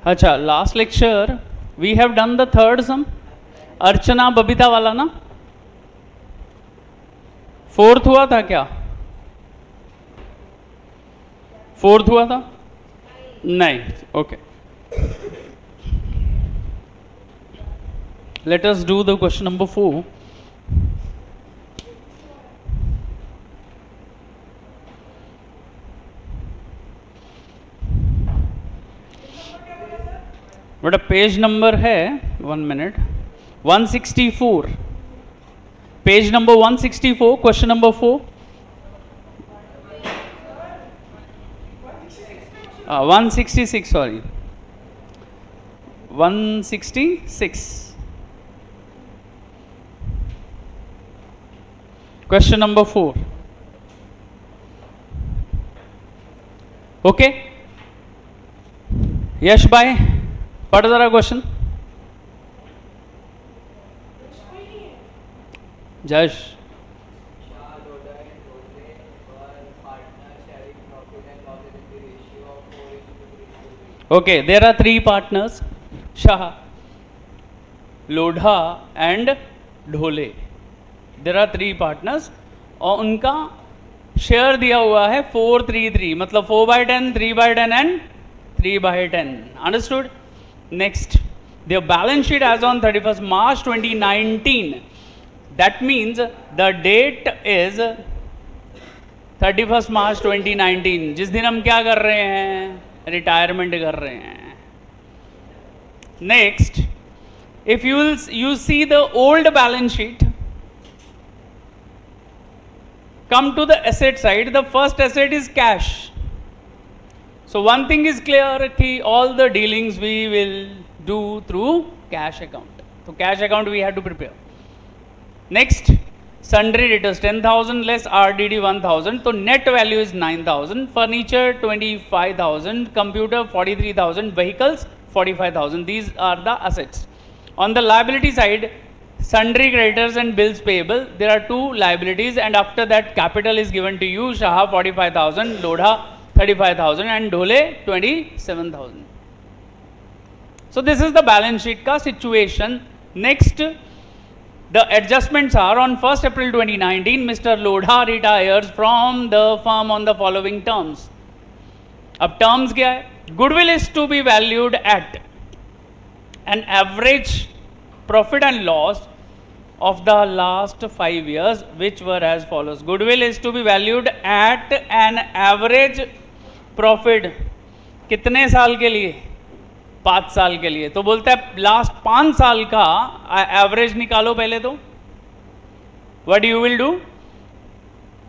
अच्छा, last lecture we have done the third sum, Archana Babita वाला ना, फोर्थ हुआ था क्या? फोर्थ हुआ था? नहीं, okay. Let us do the question number 4. बड़ा पेज नंबर है, 1 minute, 164, page number 164, question number 4. 166, sorry, 166, question number 4. Okay, Yash भाई पढ़ जरा क्वेश्चन. जश, okay, there are three partners, Shah, Lodha and Dhole. There are 3 partners और उनका शेयर दिया हुआ है 4-3-3, मतलब 4/10, 3/10 and 3/10. Understood? Next, their balance sheet as on 31st March 2019. That means the date is 31st March 2019, जिस दिन हम क्या कर रहे हैं? रिटायरमेंट कर रहे हैं. Next, if you see the old balance sheet, come to the asset side, the first asset is cash. So one thing is clear कि all the dealings we will do through cash account. So cash account we have to prepare. Next, sundry debtors 10,000 less RDD 1,000, so net value is 9,000. Furniture 25,000, computer 43,000, vehicles 45,000. These are the assets. On the liability side, sundry creditors and bills payable, there are 2 liabilities, and after that capital is given to you, Shah 45,000, Lodha 35,000 and Dhole 27,000. So this is the balance sheet ka situation. Next, the adjustments are on 1st April 2019, Mr. Lodha retires from the firm on the following terms. अब terms क्या है? Goodwill is to be valued at an average profit and loss of the last 5 years, which were as follows. Goodwill is to be valued at an average profit. कितने साल के लिए? 5 साल के लिए. तो बोलता है लास्ट 5 साल का एवरेज निकालो पहले. तो what you will do?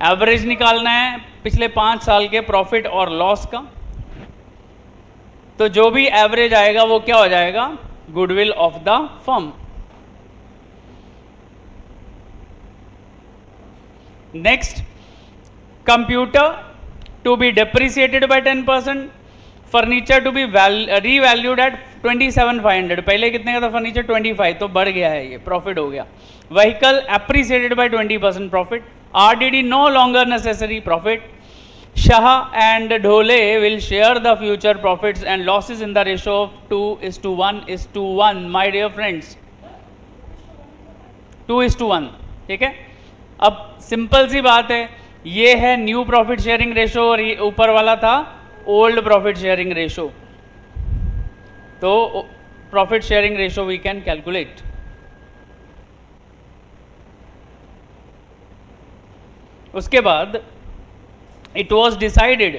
Average निकालना है पिछले 5 साल के प्रॉफिट और लॉस का. तो जो भी एवरेज आएगा वो क्या हो जाएगा? Goodwill of the firm. Next, computer to be depreciated by 10%, furniture to be revalued at 27,500. पहले कितने का था फर्नीचर? 25, तो बढ़ गया है, ये प्रॉफिट हो गया. Vehicle appreciated by 20% profit. RDD no longer necessary profit. Shah and Dhole will share the future profits and losses in the ratio of 2:1:1. My dear friends, 2:1. ठीक है. अब सिंपल सी बात है, ये है न्यू प्रॉफिट शेयरिंग रेशो और ये ऊपर वाला था ओल्ड प्रॉफिट शेयरिंग रेशो. तो profit sharing ratio we can calculate. उसके बाद it was decided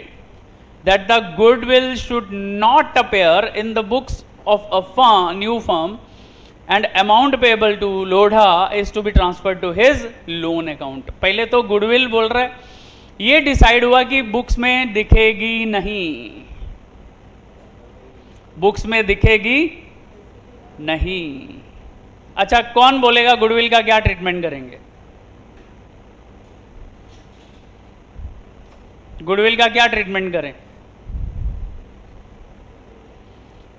that the goodwill should not appear in the books of a firm, new firm, and amount payable to Lodha is to be transferred to his loan account. पहले तो goodwill बोल रहा है, ये decide हुआ कि books में दिखेगी नहीं. बुक्स में दिखेगी नहीं. अच्छा, कौन बोलेगा गुडविल का क्या ट्रीटमेंट करेंगे? गुडविल का क्या ट्रीटमेंट करें?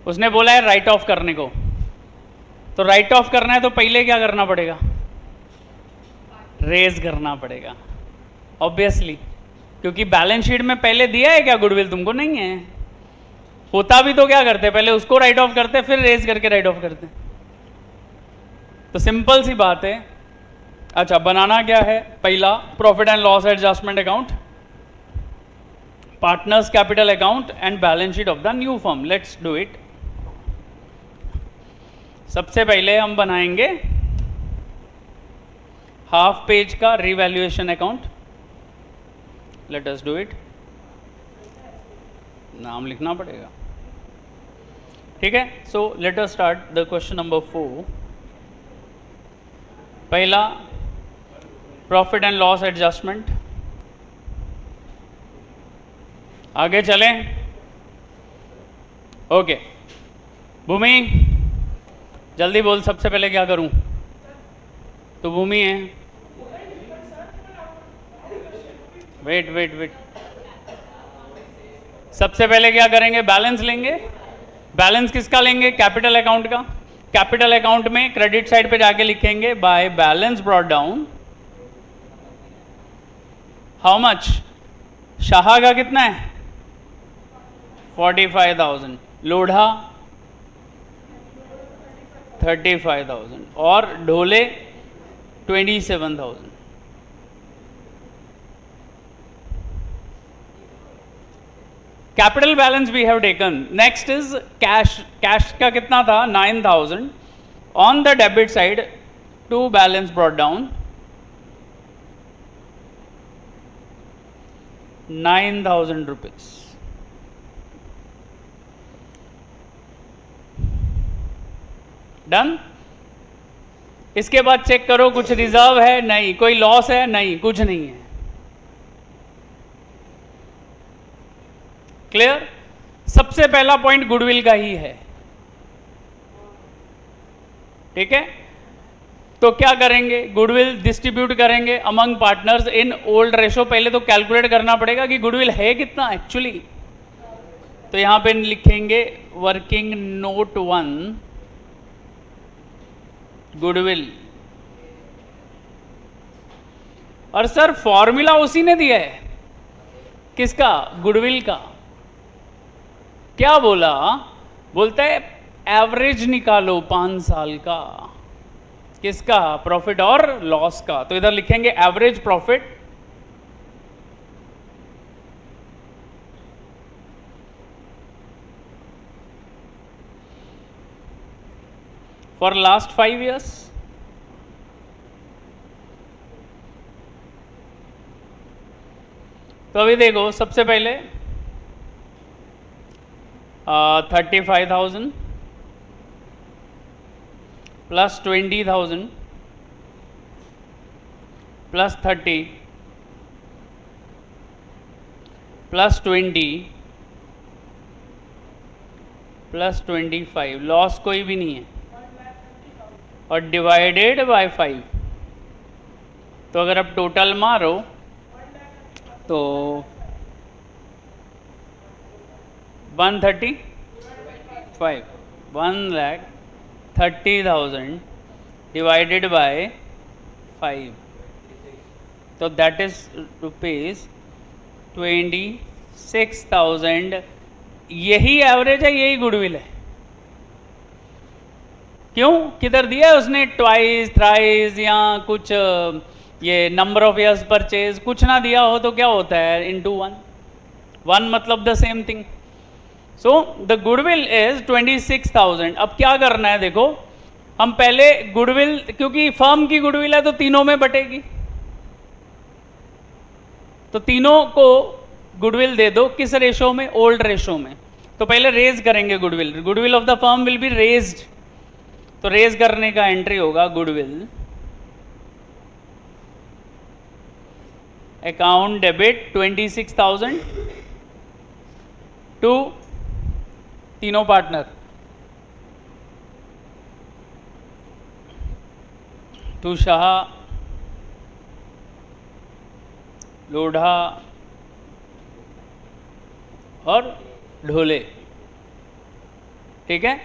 उसने बोला है राइट ऑफ करने को. तो राइट ऑफ करना है तो पहले क्या करना पड़ेगा? रेज करना पड़ेगा ऑब्वियसली, क्योंकि बैलेंस शीट में पहले दिया है क्या गुडविल? तुमको नहीं है. होता भी तो क्या करते, पहले उसको राइट ऑफ करते फिर रेज करके राइट ऑफ करते। तो सिंपल सी बात है। अच्छा, बनाना क्या है? पहला profit and loss adjustment account, partners capital account and balance sheet of the new firm. Let's do it. सबसे पहले हम बनाएंगे हाफ पेज का revaluation account. Late us do it. नाम लिखना पड़ेगा, ठीक है। So let us start the question number 4। पहला प्रॉफिट एंड लॉस एडजस्टमेंट। आगे चलें। ओके भूमि, जल्दी बोल, सबसे पहले क्या करूं? तो भूमि है। वेट वेट वेट, सबसे पहले क्या करेंगे? बैलेंस लेंगे। बैलेंस किसका लेंगे? कैपिटल अकाउंट का। कैपिटल अकाउंट में क्रेडिट साइड पे जाके लिखेंगे by balance brought down how much? Shah का कितना है? 45,000, लोढ़ा 35,000 और Dhole 27,000। Capital balance we have taken. Next is cash. Cash का कितना था? 9,000 on the debit side to balance brought down 9,000 rupees. Done. इसके बाद चेक करो कुछ रिजर्व है? नहीं। कोई लॉस है? नहीं, कुछ नहीं है। क्लियर? सबसे पहला पॉइंट गुडविल का ही है, ठीक है। तो क्या करेंगे? गुडविल डिस्ट्रीब्यूट करेंगे among partners in old ratio. पहले तो कैलकुलेट करना पड़ेगा कि गुडविल है कितना एक्चुअली। तो यहां पे लिखेंगे वर्किंग नोट 1 गुडविल। और सर फॉर्मूला उसी ने दिया है। किसका? गुडविल का। क्या बोला? बोलता है एवरेज निकालो 5 साल का। किसका? प्रॉफिट और लॉस का। तो इधर लिखेंगे average profit for last 5 years। तो अभी देखो, सबसे पहले 35,000 plus 20,000 plus 30 plus 20 plus 25, loss कोई भी नहीं है, और डिवाइडेड बाय 5। तो अगर आप टोटल मारो तो 135, 1,30,000 डिवाइडेड बाय 5, तो दैट इज रुपीज 26,000। यही एवरेज है, यही गुडविल है। क्यों? किधर दिया है उसने? ट्वाइस, थ्राइस या कुछ ये नंबर ऑफ ईयर्स परचेज कुछ ना दिया हो तो क्या होता है? इनटू 1, 1 मतलब the same thing. So the goodwill is 26,000। अब क्या करना है? देखो, हम पहले गुडविल, क्योंकि फर्म की गुडविल है तो तीनों में बटेगी, तो तीनों को गुडविल दे दो। किस रेशो में? ओल्ड रेशो में। तो पहले रेज करेंगे goodwill. Goodwill of the firm will be raised. तो रेज करने का एंट्री होगा गुडविल अकाउंट डेबिट 26,000 टू तीनों पार्टनर, टू शाह, लोढ़ा और ढोले। ठीक है?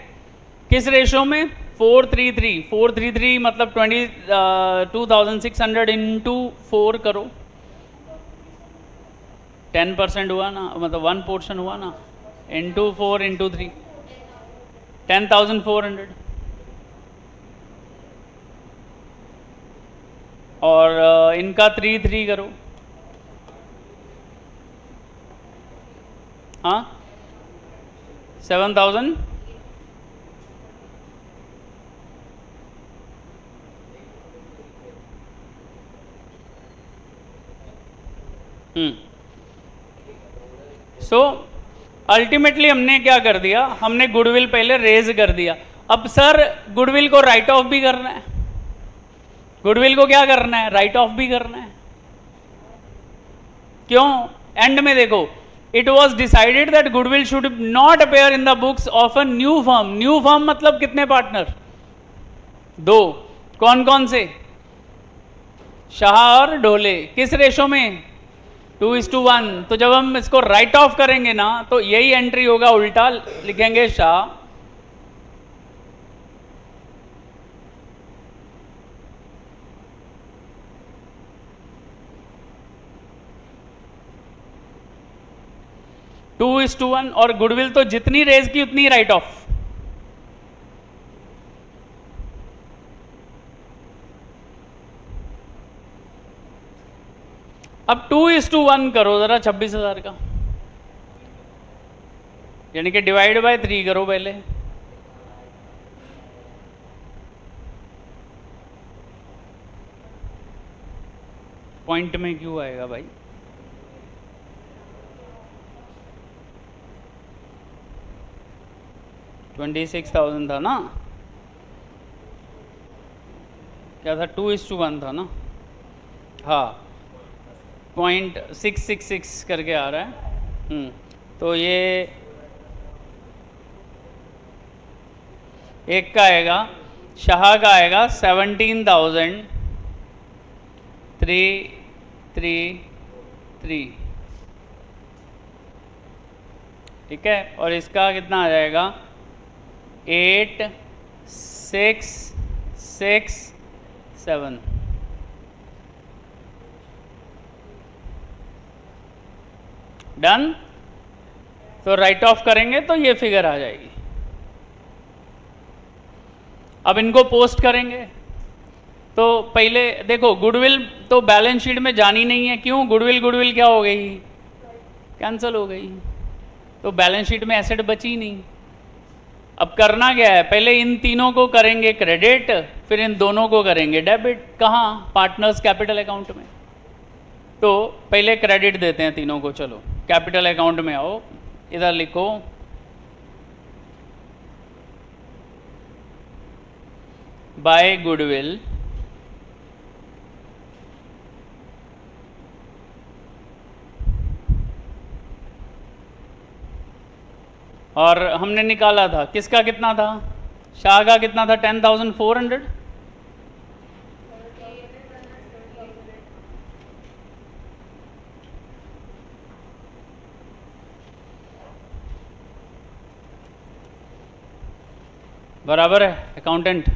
किस रेशो में? 433। 433 मतलब 22,600 इंटू 4 करो, 10% हुआ ना, मतलब 1 पोर्शन हुआ ना, इंटू 4 इंटू 3, 10,400। और इनका 3 करो, हाँ 7,000। सो अल्टीमेटली हमने क्या कर दिया, हमने गुडविल पहले रेज कर दिया। अब सर गुडविल को राइट ऑफ भी करना है, गुडविल को क्या करना है, राइट ऑफ भी करना है। क्यों? एंड में देखो, it was decided that goodwill should not appear in the books of a new firm. New firm मतलब कितने पार्टनर? 2। कौन कौन से? शाह और ढोले। किस रेशो में? 2:1। तो जब हम इसको राइट ऑफ करेंगे ना, तो यही एंट्री होगा, उल्टा लिखेंगे Shah two is to one. और गुडविल तो जितनी रेज की उतनी राइट ऑफ। अब 2:1 करो जरा 26,000 का, यानी कि डिवाइड बाय 3 करो पहले। पॉइंट में क्यों आएगा भाई? $26,000 था ना, क्या था? 2:1 था ना, हाँ 0.666 करके आ रहा है। तो ये एक का आएगा, शाह का आएगा 17,333, ठीक है। और इसका कितना आ जाएगा? 8,667। डन। तो राइट ऑफ करेंगे तो ये फिगर आ जाएगी। अब इनको पोस्ट करेंगे, तो पहले देखो गुडविल तो बैलेंस शीट में जानी नहीं है। क्यों? गुडविल क्या हो गई? कैंसिल हो गई, तो बैलेंस शीट में एसेट बची नहीं। अब करना क्या है, पहले इन तीनों को करेंगे क्रेडिट, फिर इन दोनों को करेंगे डेबिट। कहाँ? पार्टनर्स कैपिटल अकाउंट में। तो पहले क्रेडिट देते हैं तीनों को। चलो कैपिटल अकाउंट में आओ, इधर लिखो बाय गुडविल और हमने निकाला था किसका कितना था? शाह का कितना था? 10,400। बराबर है अकाउंटेंट।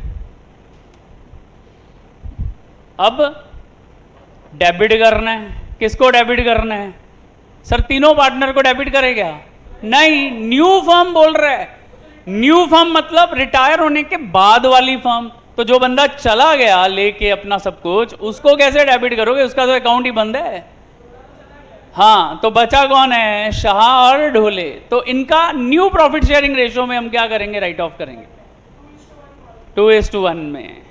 अब डेबिट करना है। किसको डेबिट करना है? सर तीनों पार्टनर को डेबिट करे क्या? नहीं, न्यू फर्म बोल रहा है। न्यू फर्म मतलब रिटायर होने के बाद वाली फर्म। तो जो बंदा चला गया लेके अपना सब कुछ, उसको कैसे डेबिट करोगे? उसका तो अकाउंट ही बंद है। हाँ, तो बचा कौन है? शाह और ढोले। तो इनका न्यू प्रॉफिट शेयरिंग रेशियो में हम क्या करेंगे? राइट ऑफ करेंगे 2:1 में।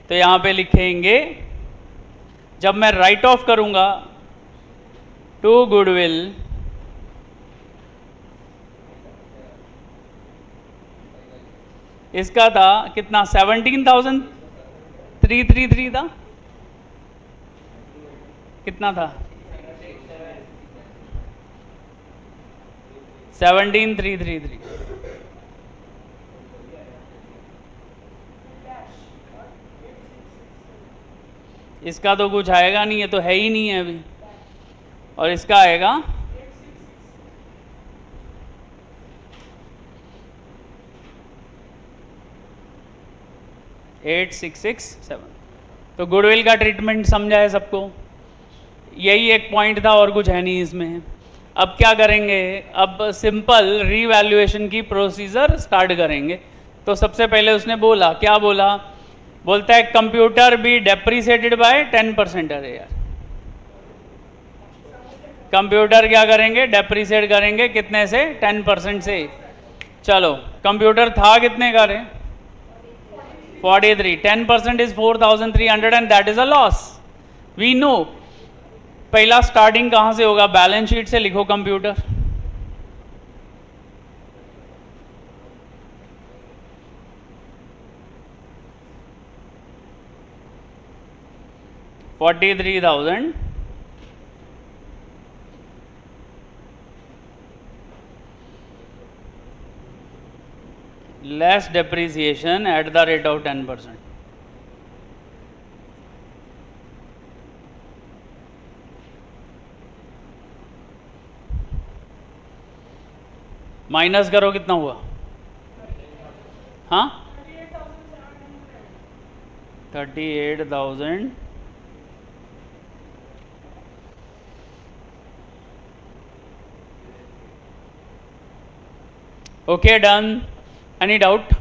तो यहां पे लिखेंगे, जब मैं राइट ऑफ करूंगा टू गुडविल इसका था कितना? 17,333 था। कितना था? 17,333। इसका तो कुछ आएगा नहीं, है तो है ही नहीं है अभी। और इसका आएगा 8,667। तो गुडविल का ट्रीटमेंट समझा है सबको? यही एक पॉइंट था और कुछ है नहीं इसमें। अब क्या करेंगे, अब सिंपल रीवैल्यूएशन की प्रोसीजर स्टार्ट करेंगे। तो सबसे पहले उसने बोला, क्या बोला, बोलता है कंप्यूटर बी डेप्रिसिएटेड बाय 10%। अरे यार, कंप्यूटर क्या करेंगे, डेप्रिसिएट करेंगे कितने से, 10% से। चलो कंप्यूटर था कितने का रे, 43, 10% is 4300 and that is a loss, we know. पहला स्टार्टिंग कहां से होगा, बैलेंस शीट से लिखो computer. $43,000 less depreciation at the rate of 10%. Minus करो कितना हुआ, हाँ 38,000। Okay done, any doubt.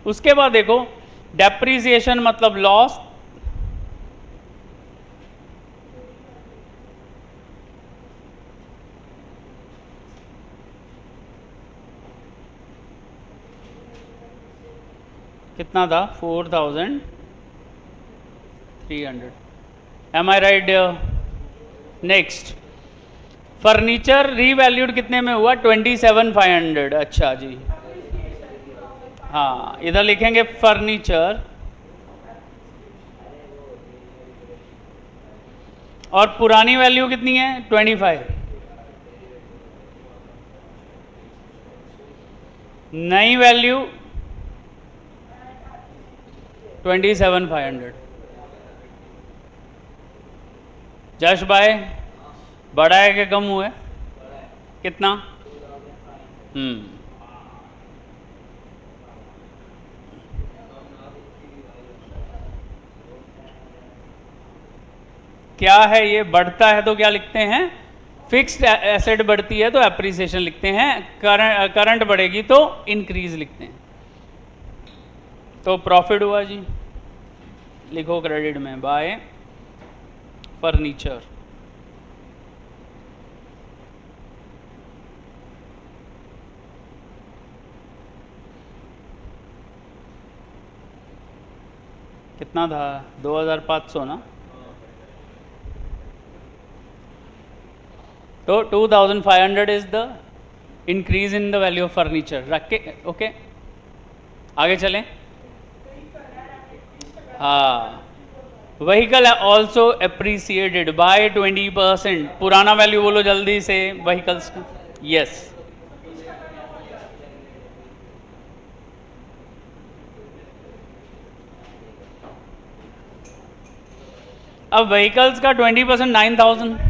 उसके बाद देखो डेप्रिसिएशन मतलब लॉस, कितना था 4,300, am I right. Next furniture revalued कितने में हुआ, 27,500। अच्छा जी, हाँ इधर लिखेंगे फर्नीचर, और पुरानी वैल्यू कितनी है 25, नई वैल्यू 27,500। जश भाई बड़ा है कि कम हुआ है, कितना, क्या है ये, बढ़ता है तो क्या लिखते हैं, फिक्स्ड एसेट बढ़ती है तो एप्रिसिएशन लिखते हैं, करंट बढ़ेगी तो इंक्रीज लिखते हैं। तो प्रॉफिट हुआ जी, लिखो क्रेडिट में बाय फर्नीचर। कितना था 2,500 ना, तो 2,500 is the increase in the value of furniture. रख के ओके आगे चलें। हाँ, व्हीकल ऑल्सो एप्रिसिएटेड बाय 20%। पुराना वैल्यू बोलो जल्दी से व्हीकल्स का, यस। अब व्हीकल्स का 20%, 9,000।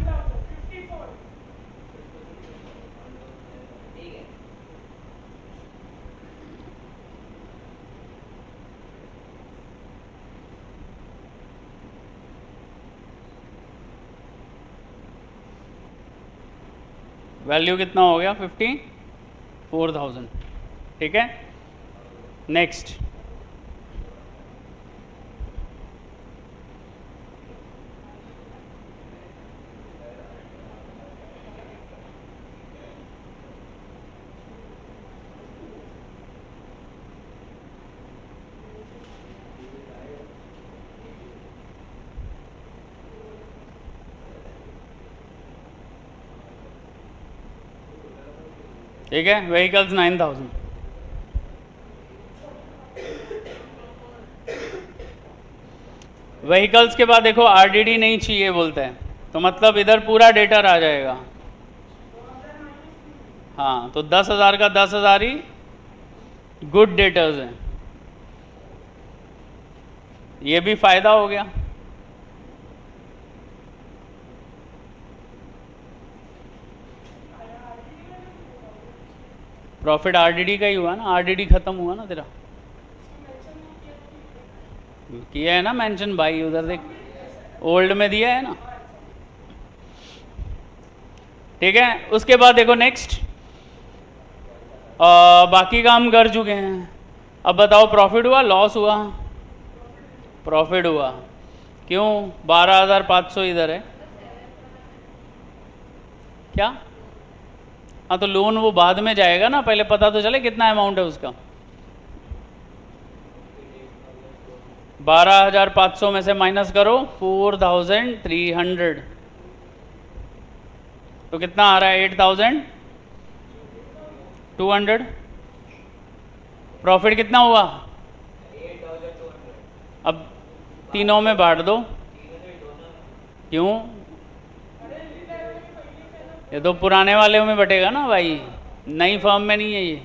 वैल्यू कितना हो गया 54,000, ठीक है। नेक्स्ट ठीक है, व्हीकल्स 9,000। व्हीकल्स के बाद देखो आरडीडी नहीं चाहिए बोलते हैं, तो मतलब इधर पूरा डेटर आ जाएगा। हाँ, तो 10,000 का 10,000 ही गुड डेटर्स हैं, ये भी फायदा हो गया। प्रॉफिट आरडीडी का ही हुआ ना, आरडीडी खत्म हुआ ना तेरा, किया है ना मेंशन भाई, उधर देख ओल्ड में दिया है ना। ठीक है, उसके बाद देखो नेक्स्ट, बाकी काम कर चुके हैं। अब बताओ प्रॉफिट हुआ लॉस हुआ? प्रॉफिट हुआ। क्यों? 12,500 इधर है क्या? हाँ तो लोन वो बाद में जाएगा ना, पहले पता तो चले कितना अमाउंट है उसका। 12,500 में से माइनस करो 4,300, तो कितना आ रहा है? 8,200। प्रॉफिट कितना हुआ? अब तीनों में बांट दो। क्यों? ये तो पुराने वाले में बटेगा ना भाई, नई फर्म में नहीं है ये।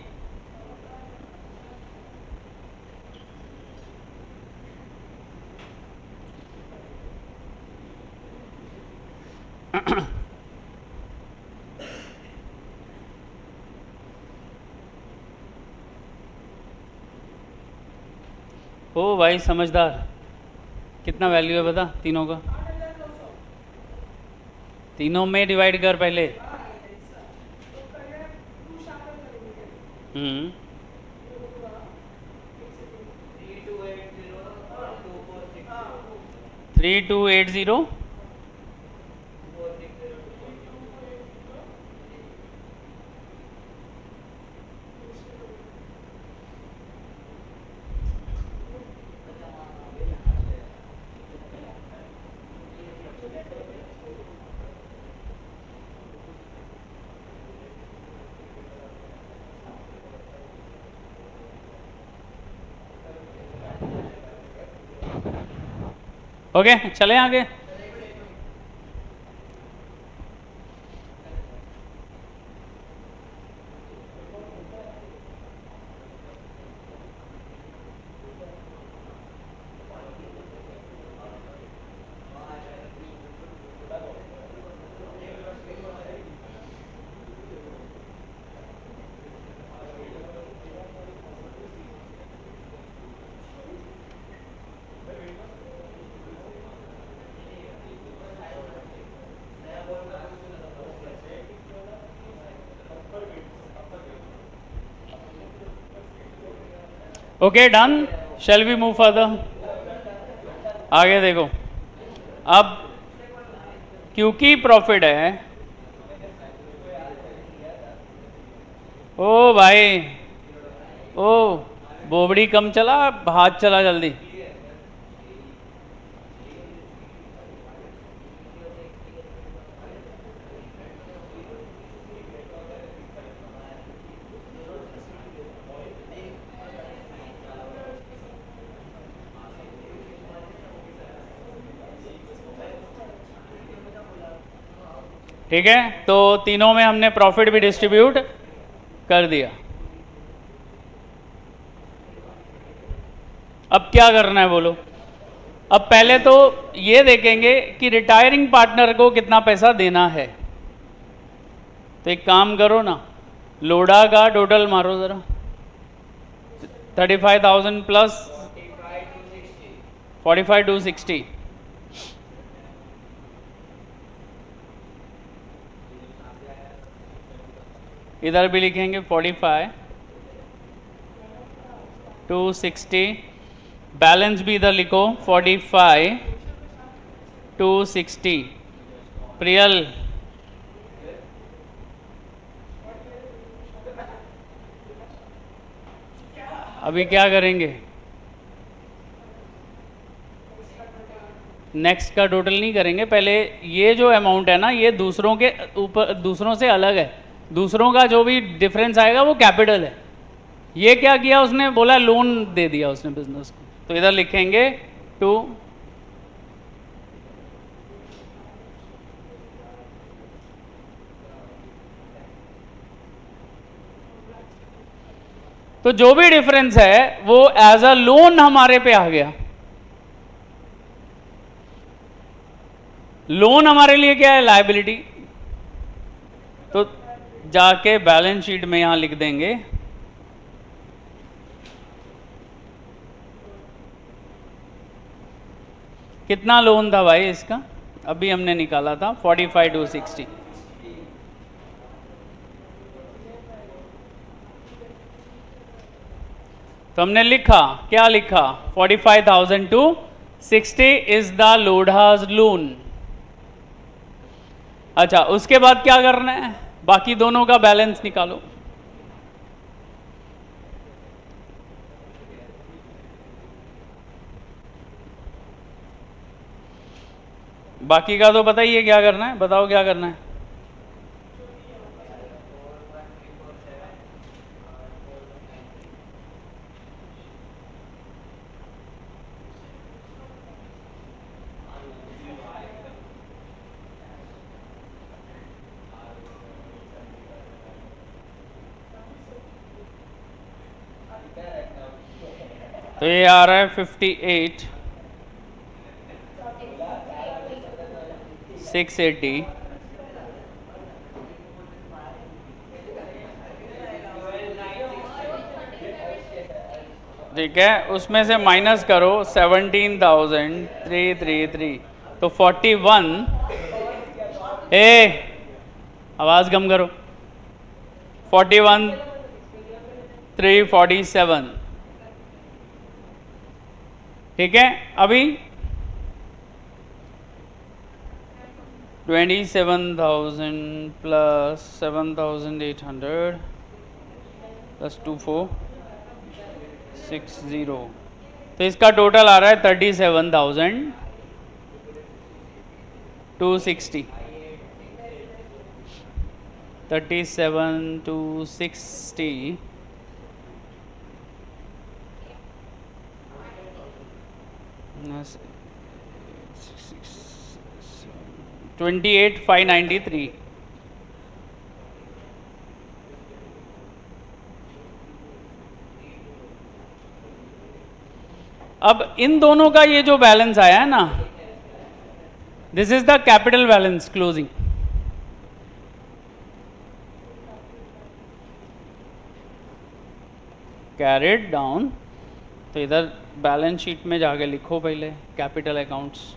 ओ भाई समझदार, कितना वैल्यू है बता तीनों का? तीनों में डिवाइड कर पहले। हम्म 3280। ओके चले आगे। Okay done, shall we move further? आगे देखो, अब क्योंकि प्रॉफिट है, ओ भाई ओ बोबड़ी कम चला, हाथ चला जल्दी। ठीक है, तो तीनों में हमने प्रॉफिट भी डिस्ट्रीब्यूट कर दिया। अब क्या करना है बोलो? अब पहले तो ये देखेंगे कि रिटायरिंग पार्टनर को कितना पैसा देना है। तो एक काम करो ना, लोडा का टोटल मारो जरा, 35,000 प्लस 45,260। इधर भी लिखेंगे 45,260, बैलेंस भी इधर लिखो 45,260। प्रियल अभी क्या करेंगे? नेक्स्ट का टोटल नहीं करेंगे, पहले ये जो अमाउंट है ना ये दूसरों के ऊपर, दूसरों से अलग है, दूसरों का जो भी डिफरेंस आएगा वो कैपिटल है। ये क्या किया उसने? बोला लोन दे दिया उसने बिजनेस को, तो इधर लिखेंगे 2। तो जो भी डिफरेंस है वो एज अ लोन हमारे पे आ गया। लोन हमारे लिए क्या है? लायबिलिटी। तो जाके बैलेंस शीट में यहां लिख देंगे कितना लोन था भाई इसका, अभी हमने निकाला था 45,260। तो हमने लिखा, क्या लिखा, 45,000 to 60 इज द लोढ़ा's लोन। अच्छा, उसके बाद क्या करना है, बाकी दोनों का बैलेंस निकालो। बाकी का तो बताइए क्या करना है, बताओ क्या करना है। तो ये आ रहा है 58 680, ठीक है, उसमें से माइनस करो 17,333, तो 41, आवाज कम करो, 41,347, ठीक है। अभी 27,000 प्लस 7,800 प्लस 2460, तो इसका टोटल आ रहा है 37,260, 37,260 28,593। अब इन दोनों का ये जो बैलेंस आया है ना, this is the capital balance closing. Carried down, तो इधर बैलेंस शीट में जाके लिखो पहले कैपिटल अकाउंट्स।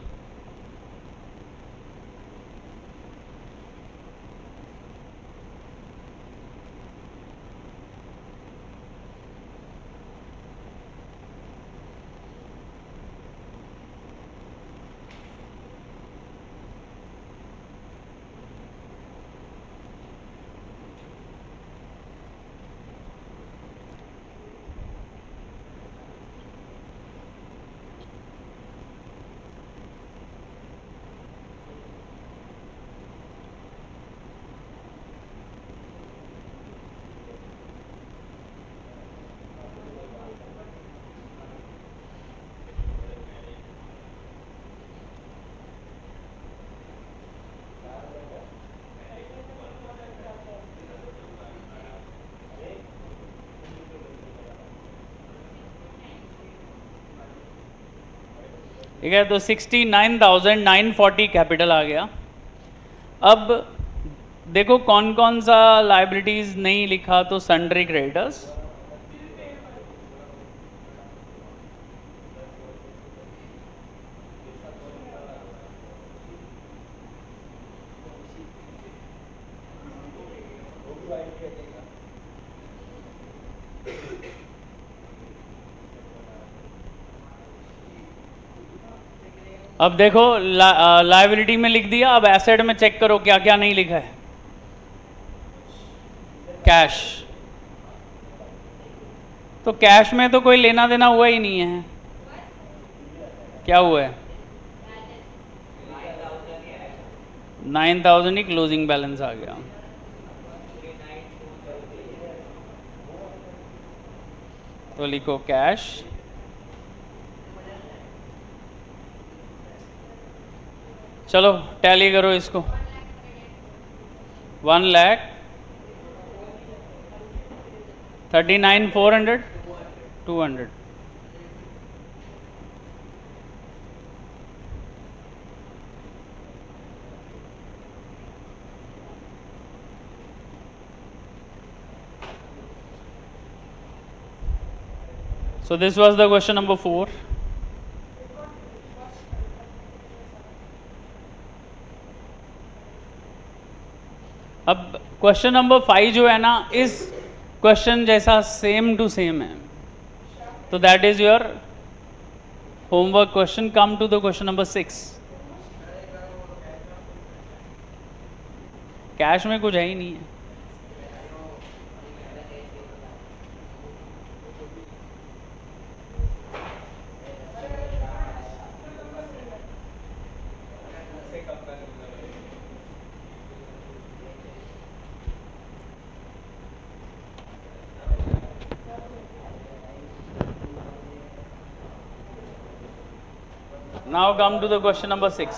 ठीक है, तो 69,940 कैपिटल आ गया। अब देखो कौन कौन सा लाइबिलिटीज नहीं लिखा, तो सन्ड्री क्रेडिटर्स, अब देखो लाइबिलिटी में लिख दिया, अब एसेट में चेक करो क्या क्या नहीं लिखा है। कैश, तो कैश में तो कोई लेना देना हुआ ही नहीं है। क्या हुआ है, 9,000 ही क्लोजिंग बैलेंस आ गया। तो लिखो कैश, चलो टैली करो इसको। 1,39,400 200, so this was the question number 4. अब क्वेश्चन नंबर 5 जो है ना, इस क्वेश्चन जैसा सेम टू सेम है। So that is your homework question. Come to the question number 6. Cash में कुछ है ही नहीं है. Now come to the question number 6.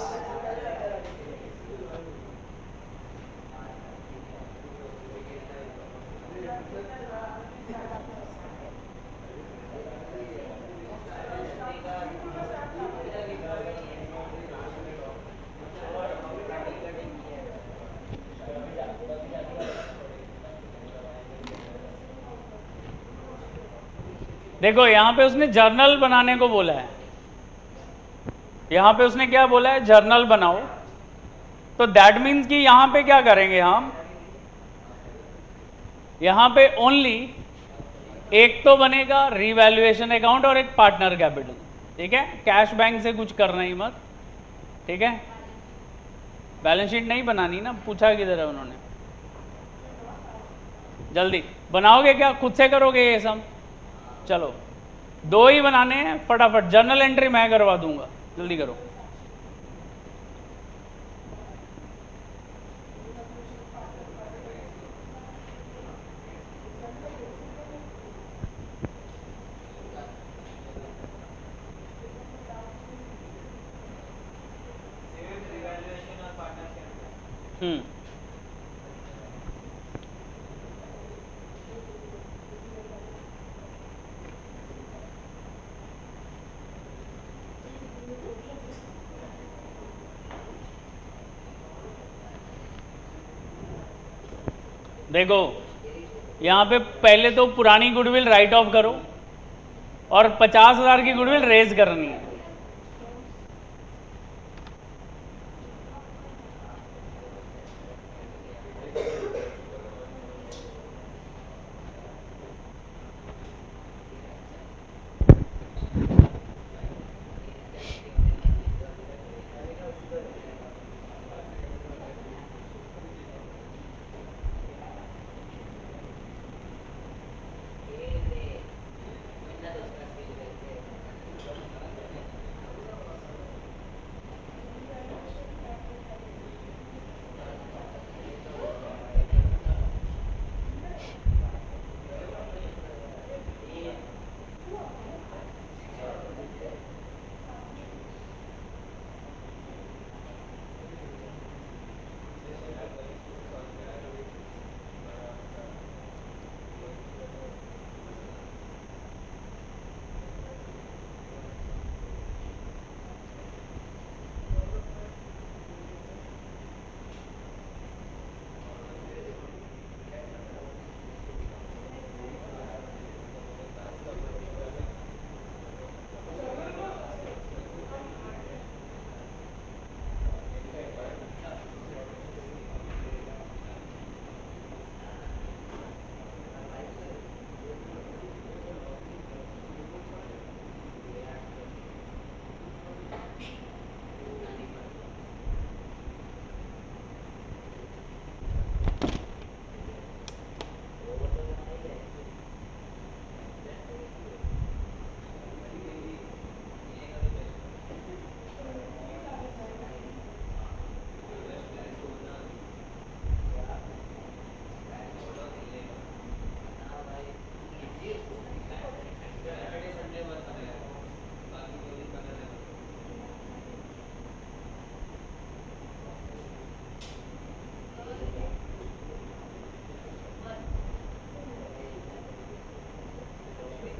देखो यहां पे उसने जर्नल बनाने को बोला है. यहां पे उसने क्या बोला है? जर्नल बनाओ. तो दैट मीन्स कि यहां पे क्या करेंगे हम? यहां पे ओनली एक तो बनेगा रीवैल्यूएशन अकाउंट और एक पार्टनर कैपिटल. ठीक है, कैश बैंक से कुछ करना ही मत. ठीक है, बैलेंस शीट नहीं बनानी ना. पूछा किधर है उन्होंने? जल्दी बनाओगे क्या? खुद से करोगे ये सब? चलो 2 ही बनाने हैं फटाफट. जर्नल एंट्री मैं करवा दूंगा, जल्दी करो. देखो यहाँ पे पहले तो पुरानी गुडविल राइट ऑफ करो और 50,000 की गुडविल रेज करनी है.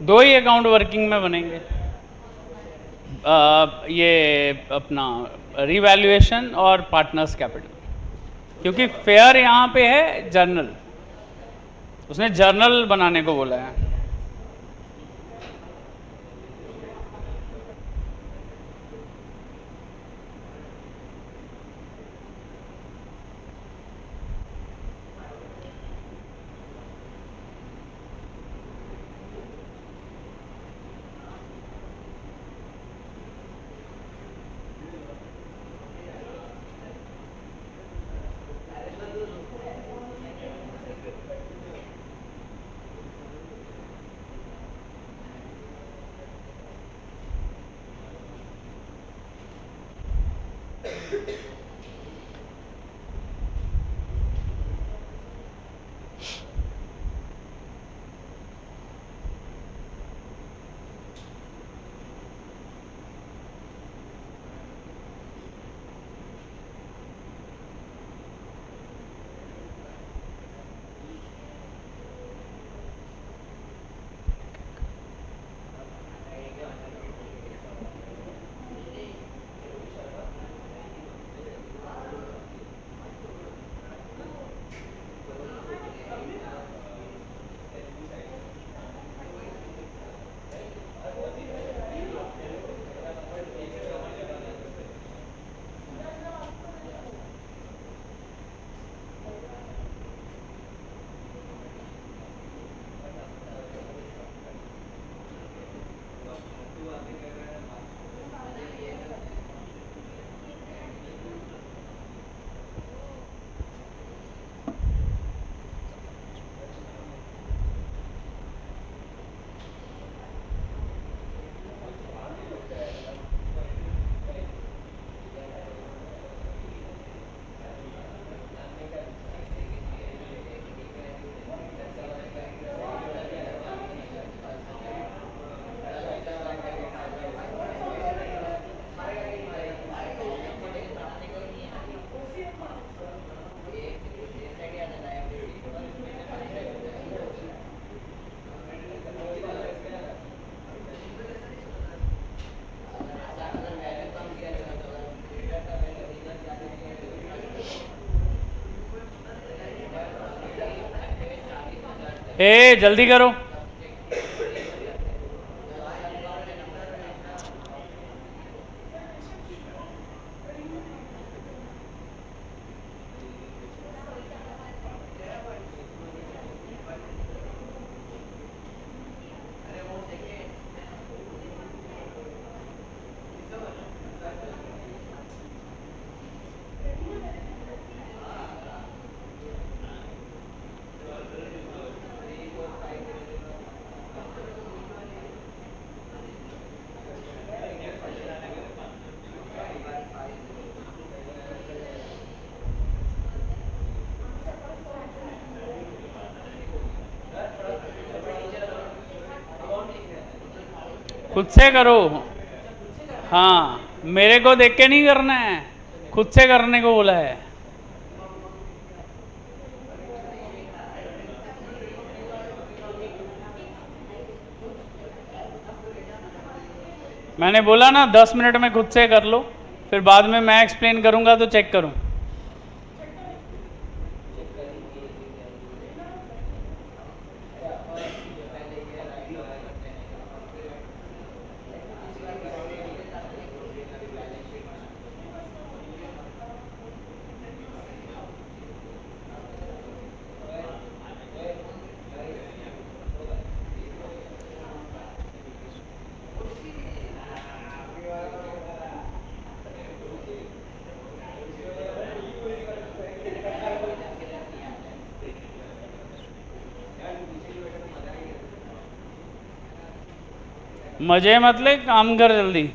दो ही अकाउंट वर्किंग में बनेंगे. ये अपना रिवैल्यूएशन और पार्टनर्स कैपिटल, क्योंकि फेयर यहाँ पे है जर्नल. उसने जर्नल बनाने को बोला है. जल्दी करो। खुद से करो। हाँ, मेरे को देख के नहीं करना है, खुद से करने को बोला है। मैंने बोला ना 10 मिनट में खुद से कर लो, फिर बाद में मैं एक्सप्लेन करूंगा तो चेक करूं। मजे मत ले, काम कर जल्दी।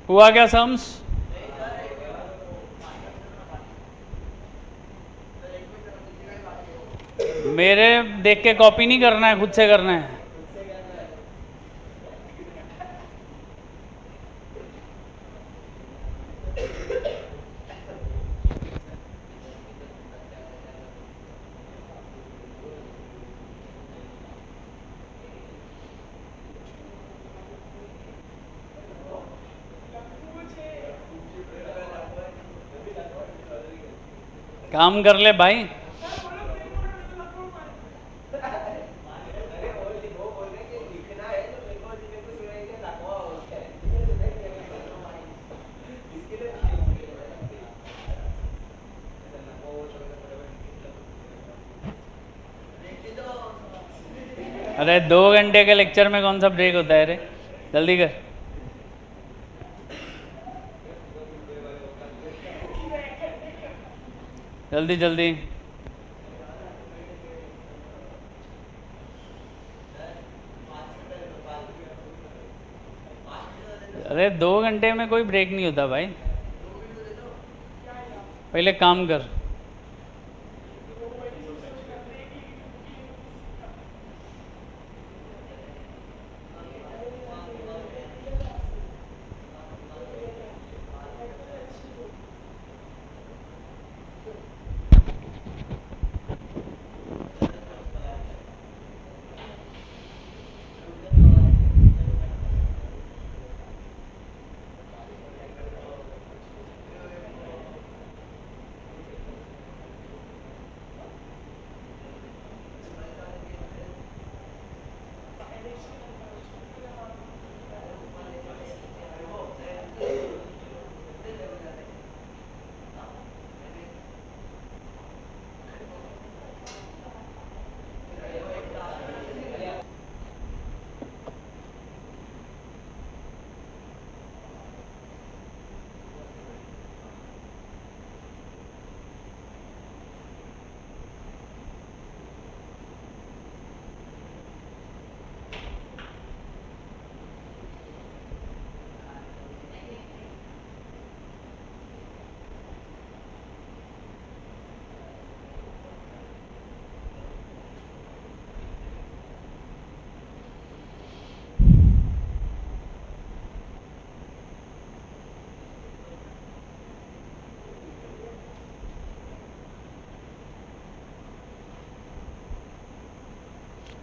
हुआ क्या सम्स? मेरे देख के कॉपी नहीं करना है, खुद से करना है। काम कर ले भाई। अरे 2 घंटे के लेक्चर में कौन सा ब्रेक होता है रे? जल्दी कर। जल्दी जल्दी। अरे 2 घंटे में कोई ब्रेक नहीं होता भाई, पहले काम कर।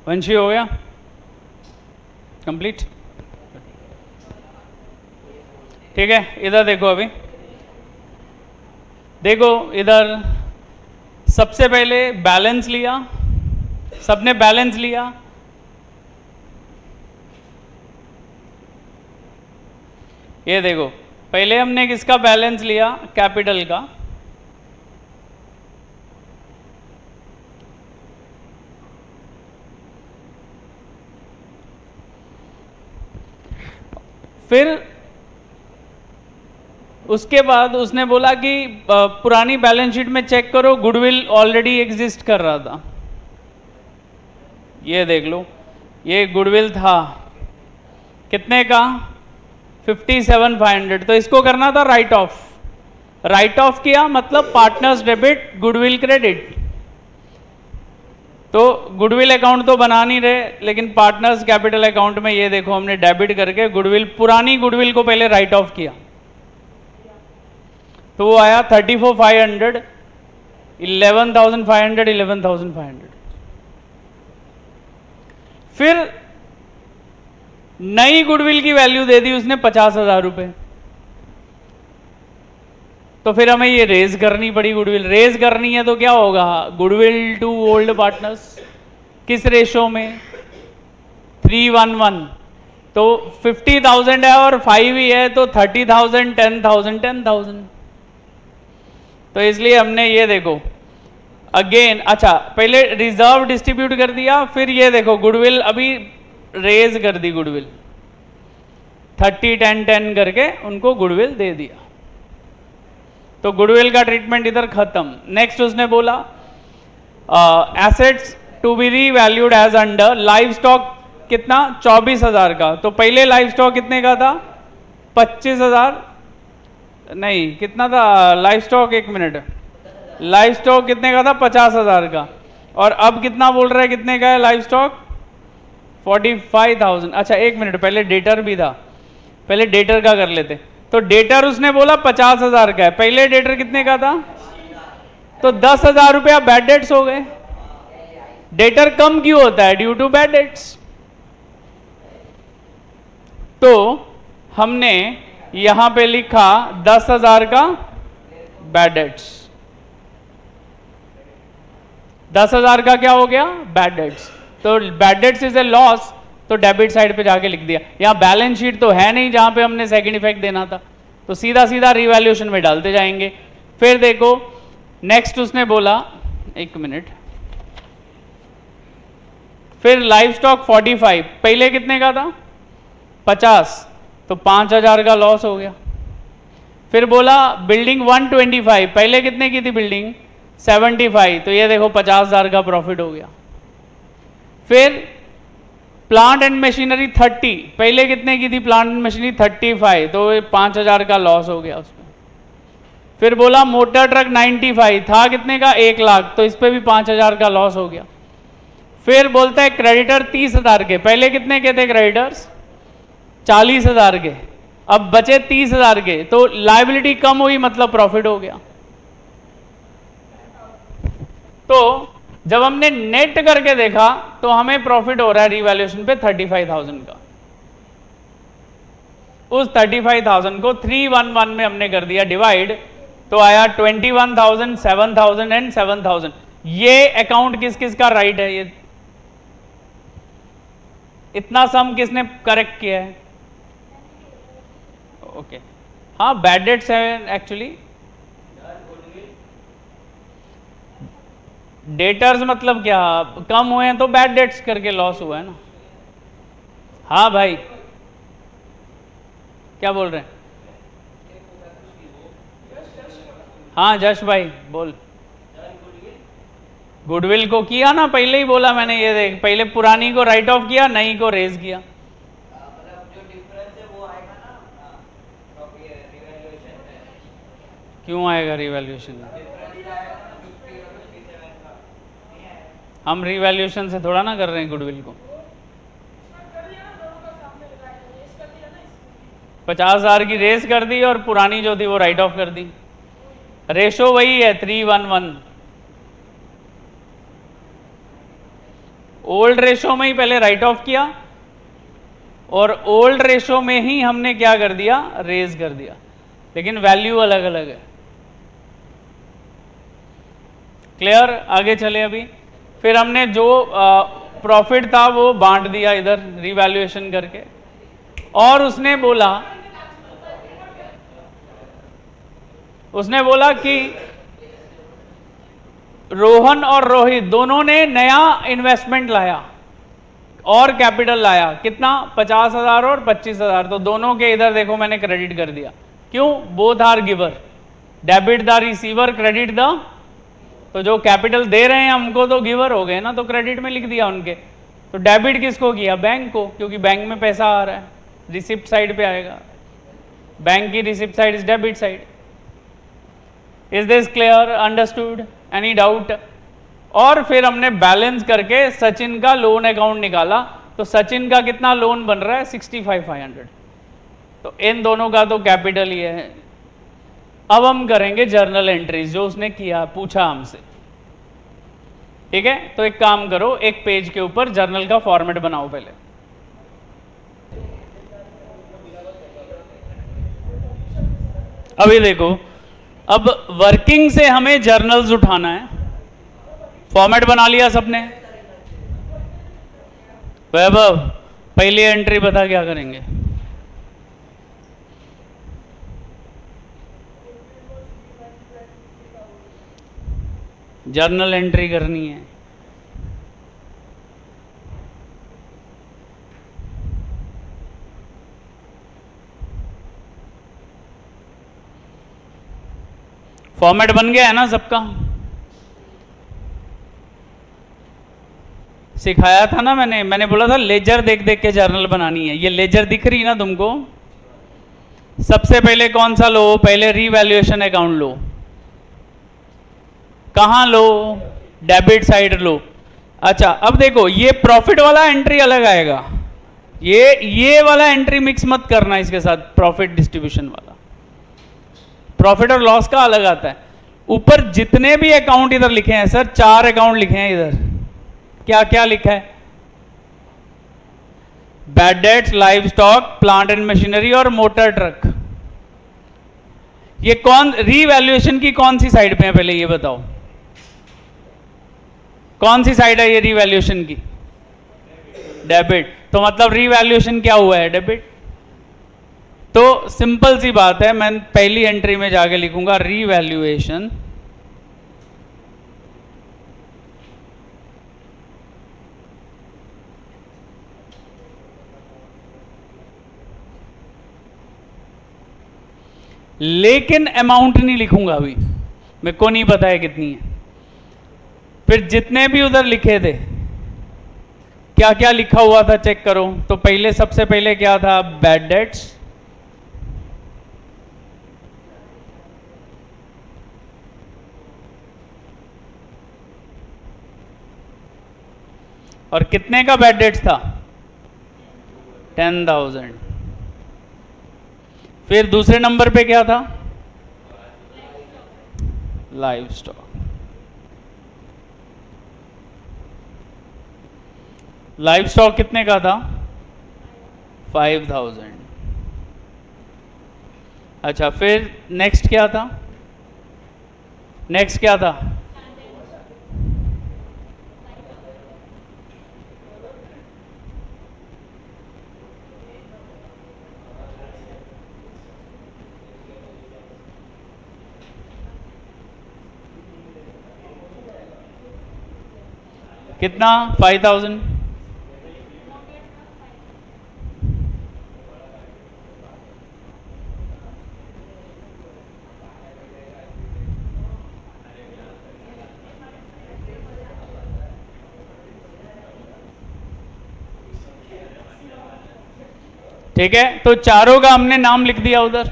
वंशी हो गया कंप्लीट? ठीक है, इधर देखो। अभी देखो इधर, सबसे पहले बैलेंस लिया, सबने बैलेंस लिया। ये देखो, पहले हमने किसका बैलेंस लिया? कैपिटल का। फिर उसके बाद उसने बोला कि पुरानी बैलेंस शीट में चेक करो, गुडविल ऑलरेडी एग्जिस्ट कर रहा था। ये देख लो, ये गुडविल था कितने का? 57,500। तो इसको करना था राइट ऑफ। राइट ऑफ किया मतलब पार्टनर्स डेबिट गुडविल क्रेडिट। तो गुडविल अकाउंट तो बना नहीं रहे, लेकिन पार्टनर्स कैपिटल अकाउंट में ये देखो हमने डेबिट करके गुडविल, पुरानी गुडविल को पहले राइट ऑफ किया। तो वो आया 34,500, 11,500, 11,500। फिर नई गुडविल की वैल्यू दे दी उसने 50,000 रुपए। तो फिर हमें ये रेज करनी पड़ी। गुडविल रेज करनी है तो क्या होगा? गुडविल टू ओल्ड पार्टनर्स किस रेशो में? 3:1:1। तो 50,000 है और 5 ही है, तो 30,000, 10,000, 10,000। तो इसलिए हमने ये देखो अगेन, अच्छा पहले रिजर्व डिस्ट्रीब्यूट कर दिया, फिर ये देखो गुडविल अभी रेज कर दी गुडविल, 30 10 10 करके उनको गुडविल दे दिया, तो गुडविल का ट्रीटमेंट इधर खत्म। नेक्स्ट उसने बोला assets to be revalued as under, livestock कितना 24,000 का, तो पहले लाइव स्टॉक कितने का था 25,000, नहीं कितना था लाइव स्टॉक, एक मिनट, लाइव स्टॉक कितने का था 50,000 का, और अब कितना बोल रहा है कितने का है लाइव स्टॉक 45,000। अच्छा एक मिनट, पहले डेटर भी था, पहले डेटर का कर लेते। तो डेटर उसने बोला 50,000 का है, पहले डेटर कितने का था, तो 10,000 रुपया बैड डेट्स हो गए। डेटर कम क्यों होता है, ड्यू टू बैड डेट्स। तो हमने यहां पे लिखा 10,000 का बैड डेट्स, 10,000 का क्या हो गया बैड डेट्स, तो bad debts is a loss, तो डेबिट साइड पे जाके लिख दिया। यहां बैलेंस शीट तो है नहीं जहां पे हमने सेकंड इफेक्ट देना था, तो सीधा सीधा रिवैल्यूएशन में डालते जाएंगे। फिर देखो नेक्स्ट उसने बोला, एक मिनट, फिर लाइव स्टॉक 45, पहले कितने का था 50, तो 5,000 का लॉस हो गया। फिर बोला बिल्डिंग 125, पहले कितने की थी बिल्डिंग 75, तो ये देखो 50,000 का प्रॉफिट हो गया। फिर प्लांट एंड मशीनरी 30, पहले कितने की थी प्लांट एंड मशीनरी 35, तो 5,000 का लॉस हो गया उसमें। फिर बोला मोटर ट्रक 95, था कितने का 1 लाख, तो इस पे भी 5,000 का लॉस हो गया। फिर बोलता है क्रेडिटर 30,000 के, पहले कितने के थे क्रेडिटर्स 40,000 के, अब बचे 30,000 के, तो लायबिलिटी कम हुई मतलब प्रॉफिट हो गया। तो जब हमने नेट करके देखा तो हमें प्रॉफिट हो रहा है रिवैल्यूएशन पे 35,000 का। उस 35,000 को 311 में हमने कर दिया डिवाइड, तो आया 21,000, 7,000 एंड 7,000। ये अकाउंट किस किस का राइट है, ये इतना सम किसने करेक्ट किया है, ओके हाँ बैड डेट्स है एक्चुअली, डेटर्स मतलब क्या कम हुए हैं तो बैड डेट्स करके लॉस हुआ है ना। हाँ भाई क्या बोल रहे हैं, हाँ जश भाई बोल। गुडविल को किया ना, पहले ही बोला मैंने, ये देख पहले पुरानी को राइट ऑफ किया, नई को रेज किया। क्यों आएगा रिवैल्यूएशन में, हम रिवैल्यूएशन से थोड़ा ना कर रहे हैं गुडविल को। 50,000 की रेस कर दी और पुरानी जो थी वो राइट ऑफ कर दी, रेशो वही है 311। ओल्ड रेशो में ही पहले राइट ऑफ किया और ओल्ड रेशो में ही हमने क्या कर दिया रेज कर दिया, लेकिन वैल्यू अलग अलग है। क्लियर, आगे चले अभी। फिर हमने जो प्रॉफिट था वो बांट दिया इधर रिवैल्यूएशन करके, और उसने बोला कि रोहन और रोहित दोनों ने नया इन्वेस्टमेंट लाया और कैपिटल लाया, कितना 50,000 और 25,000, तो दोनों के इधर देखो मैंने क्रेडिट कर दिया। क्यों, both are giver, debit the receiver credit the, तो जो कैपिटल दे रहे हैं हमको तो गिवर हो गए ना, तो क्रेडिट में लिख दिया उनके। तो डेबिट किसको किया, बैंक को, क्योंकि बैंक में पैसा आ रहा है, रिसिप्ट साइड पे आएगा, बैंक की receipt side is debit side. Is this clear, understood, any doubt. और फिर हमने बैलेंस करके सचिन का लोन अकाउंट निकाला, तो सचिन का कितना लोन बन रहा है 65,500, तो इन दोनों का तो कैपिटल ही है। अब हम करेंगे जर्नल एंट्रीज जो उसने किया, पूछा हमसे, ठीक है। तो एक काम करो, एक पेज के ऊपर जर्नल का फॉर्मेट बनाओ पहले। अभी देखो, अब वर्किंग से हमें जर्नल्स उठाना है, फॉर्मेट बना लिया सबने। वैभव पहली एंट्री बता क्या करेंगे, जर्नल एंट्री करनी है। फॉर्मेट बन गया है ना सबका? सिखाया था ना मैंने बोला था लेजर देख देख के जर्नल बनानी है। ये लेजर दिख रही ना तुमको? सबसे पहले कौन सा लो? पहले रीवैल्यूएशन अकाउंट लो। कहां लो? डेबिट साइड लो। अच्छा अब देखो, ये प्रॉफिट वाला एंट्री अलग आएगा, ये वाला एंट्री मिक्स मत करना इसके साथ। प्रॉफिट डिस्ट्रीब्यूशन वाला, प्रॉफिट और लॉस का अलग आता है। ऊपर जितने भी अकाउंट इधर लिखे हैं सर, 4 अकाउंट लिखे हैं इधर, क्या क्या लिखा है? Bad debts, live stock, plant and machinery और मोटर ट्रक। ये कौन रीवैल्यूएशन की कौन सी साइड पे है पहले ये बताओ? कौन सी साइड है ये रीवैल्यूएशन की? डेबिट। तो मतलब रीवैल्यूएशन क्या हुआ है? डेबिट। तो सिंपल सी बात है, मैं पहली एंट्री में जाके लिखूंगा रीवैल्यूएशन लेकिन अमाउंट नहीं लिखूंगा अभी, मेरे को नहीं पता है कितनी है। फिर जितने भी उधर लिखे थे क्या क्या लिखा हुआ था चेक करो। तो पहले सबसे पहले क्या था? बैड डेट्स, और कितने का बैड डेट्स था? 10,000। फिर दूसरे नंबर पे क्या था? Live stock. लाइव स्टॉक कितने का था? 5,000। अच्छा फिर नेक्स्ट क्या था? नेक्स्ट क्या था? कितना? 5,000। ठीक है, तो चारों का हमने नाम लिख दिया उधर,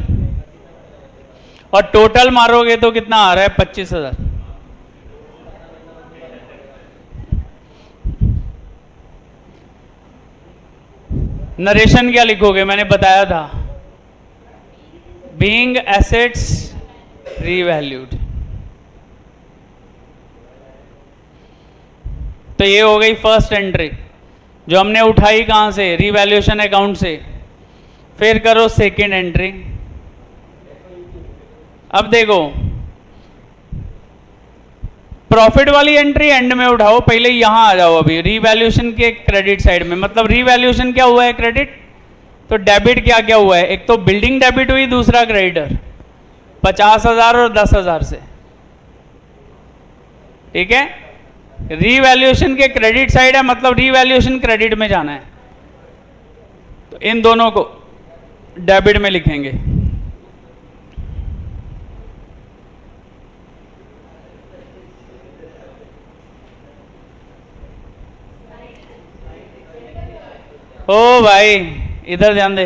और टोटल मारोगे तो कितना आ रहा है? 25,000। नरेशन क्या लिखोगे? मैंने बताया था, बीइंग एसेट्स रीवैल्यूड। तो ये हो गई फर्स्ट एंट्री जो हमने उठाई कहां से? रीवैल्यूएशन अकाउंट से। फिर करो सेकेंड एंट्री। अब देखो, प्रॉफिट वाली एंट्री एंड में उठाओ, पहले यहां आ जाओ अभी रीवैल्यूएशन के क्रेडिट साइड में। मतलब रीवैल्यूएशन क्या हुआ है? क्रेडिट। तो डेबिट क्या क्या हुआ है? एक तो बिल्डिंग डेबिट हुई, दूसरा क्रेडिटर 50,000 और 10,000 से। ठीक है, रीवैल्यूएशन के क्रेडिट साइड है, मतलब रीवैल्यूएशन क्रेडिट में जाना है, तो इन दोनों को डेबिट में लिखेंगे। ओ भाई इधर ध्यान दे,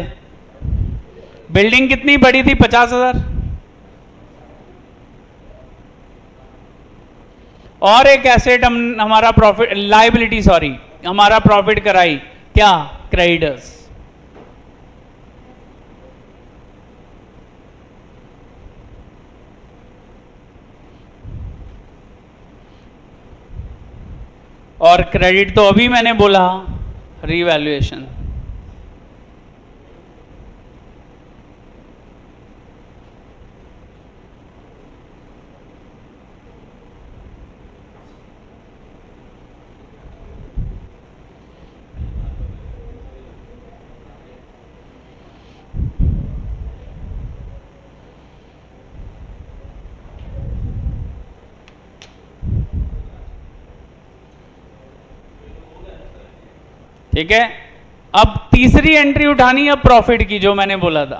बिल्डिंग कितनी बड़ी थी? 50,000। और एक एसेट हमारा प्रॉफिट, लाइबिलिटी सॉरी, हमारा प्रॉफिट कराई क्या? क्रेडिटर्स। और क्रेडिट तो अभी मैंने बोला रीवैल्यूएशन। ठीक है, अब तीसरी एंट्री उठानी है प्रॉफिट की, जो मैंने बोला था।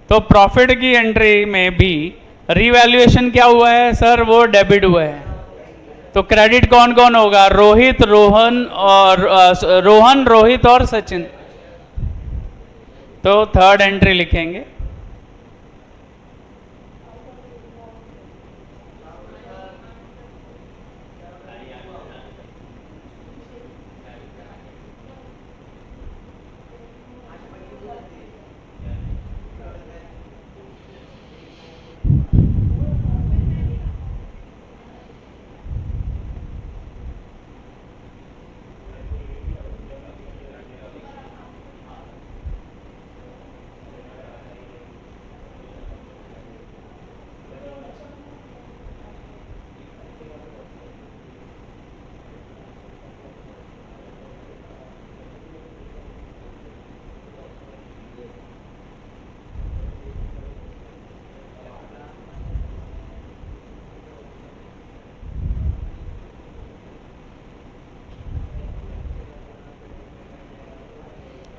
तो प्रॉफिट की एंट्री में भी रीवैल्यूएशन क्या हुआ है सर? वो डेबिट हुआ है। तो क्रेडिट कौन कौन होगा? रोहित, रोहन, रोहित और सचिन। तो थर्ड एंट्री लिखेंगे।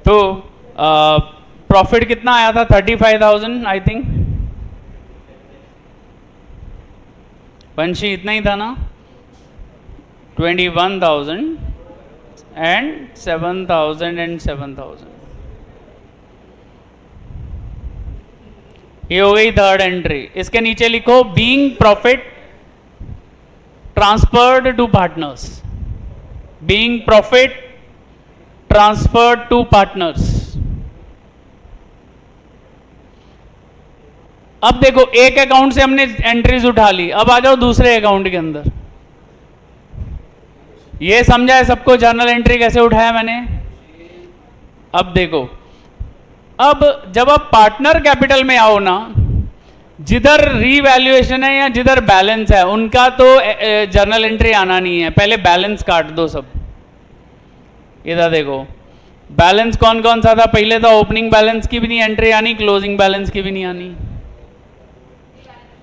तो प्रॉफिट कितना आया था? 35,000 आई थिंक। पंशी इतना ही था ना? 21,000 एंड 7,000 एंड 7,000। ये हो गई थर्ड एंट्री। इसके नीचे लिखो being profit transferred to partners. Being profit transferred to partners. अब देखो, एक अकाउंट से हमने एंट्रीज उठा ली, अब आ जाओ दूसरे अकाउंट के अंदर। ये समझा है सबको जर्नल एंट्री कैसे उठाया मैंने? अब देखो, अब जब आप पार्टनर कैपिटल में आओ ना, जिधर रीवैल्यूएशन है या जिधर बैलेंस है उनका तो जर्नल एंट्री आना नहीं है, पहले बैलेंस काट दो सब। इधर देखो, बैलेंस कौन कौन सा था? पहले तो ओपनिंग बैलेंस की भी नहीं एंट्री आनी, क्लोजिंग बैलेंस की भी नहीं आनी।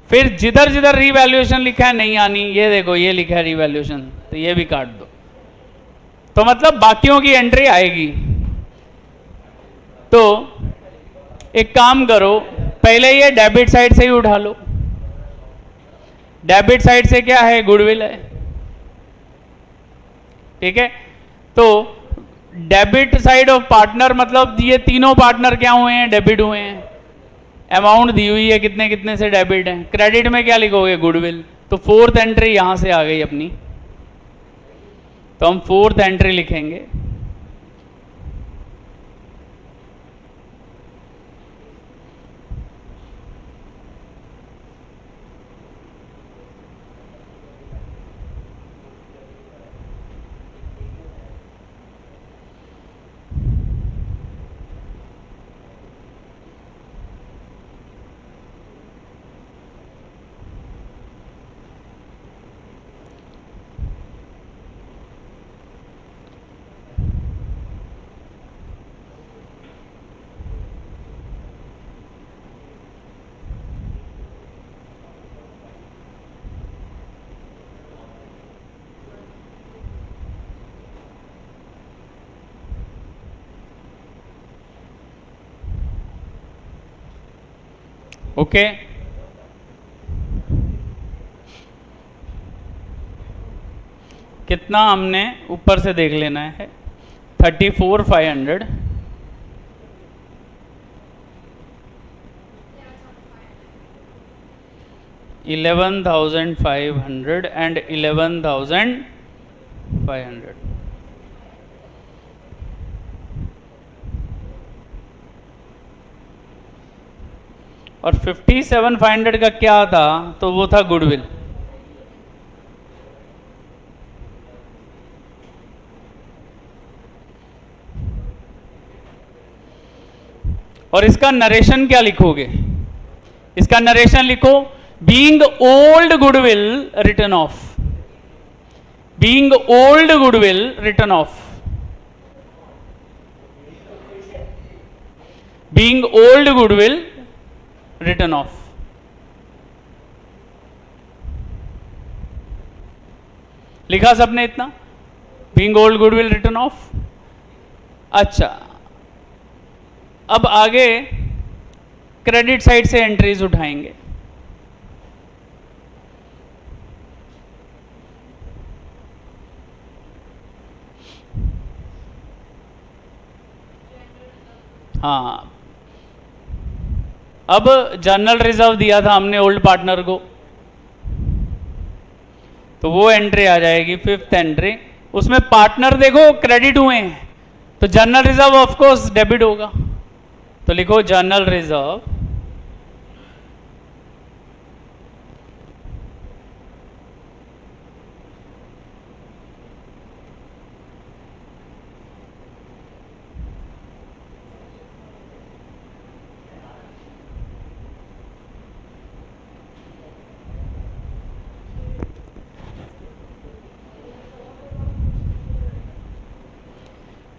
फिर जिधर जिधर रीवैल्यूएशन लिखा है नहीं आनी। ये देखो, ये लिखा है रीवैल्यूएशन, तो ये भी काट दो। तो मतलब बाकियों की एंट्री आएगी। तो एक काम करो, पहले ये डेबिट साइड से ही उठा लो। डेबिट साइड से क्या है? गुडविल है। ठीक है, तो डेबिट साइड ऑफ पार्टनर मतलब ये तीनों पार्टनर क्या हुए हैं? डेबिट हुए हैं। अमाउंट दी हुई है, कितने कितने से डेबिट है। क्रेडिट में क्या लिखोगे? गुडविल। तो फोर्थ एंट्री यहां से आ गई अपनी, तो हम फोर्थ एंट्री लिखेंगे। ओके, कितना हमने ऊपर से देख लेना है? 34,500, 11,500 एंड 11,500। और 57,500 का क्या था? तो वो था गुडविल। और इसका नरेशन क्या लिखोगे? इसका नरेशन लिखो being old goodwill return of. Being old goodwill return of. Being old goodwill return of. लिखा सबने इतना? Being old goodwill return of. अच्छा, अब आगे क्रेडिट साइड से एंट्रीज उठाएंगे। हाँ, अब जनरल रिजर्व दिया था हमने ओल्ड पार्टनर को, तो वो एंट्री आ जाएगी, फिफ्थ एंट्री। उसमें पार्टनर देखो क्रेडिट हुए हैं, तो general reserve of course debit होगा, तो लिखो जनरल रिजर्व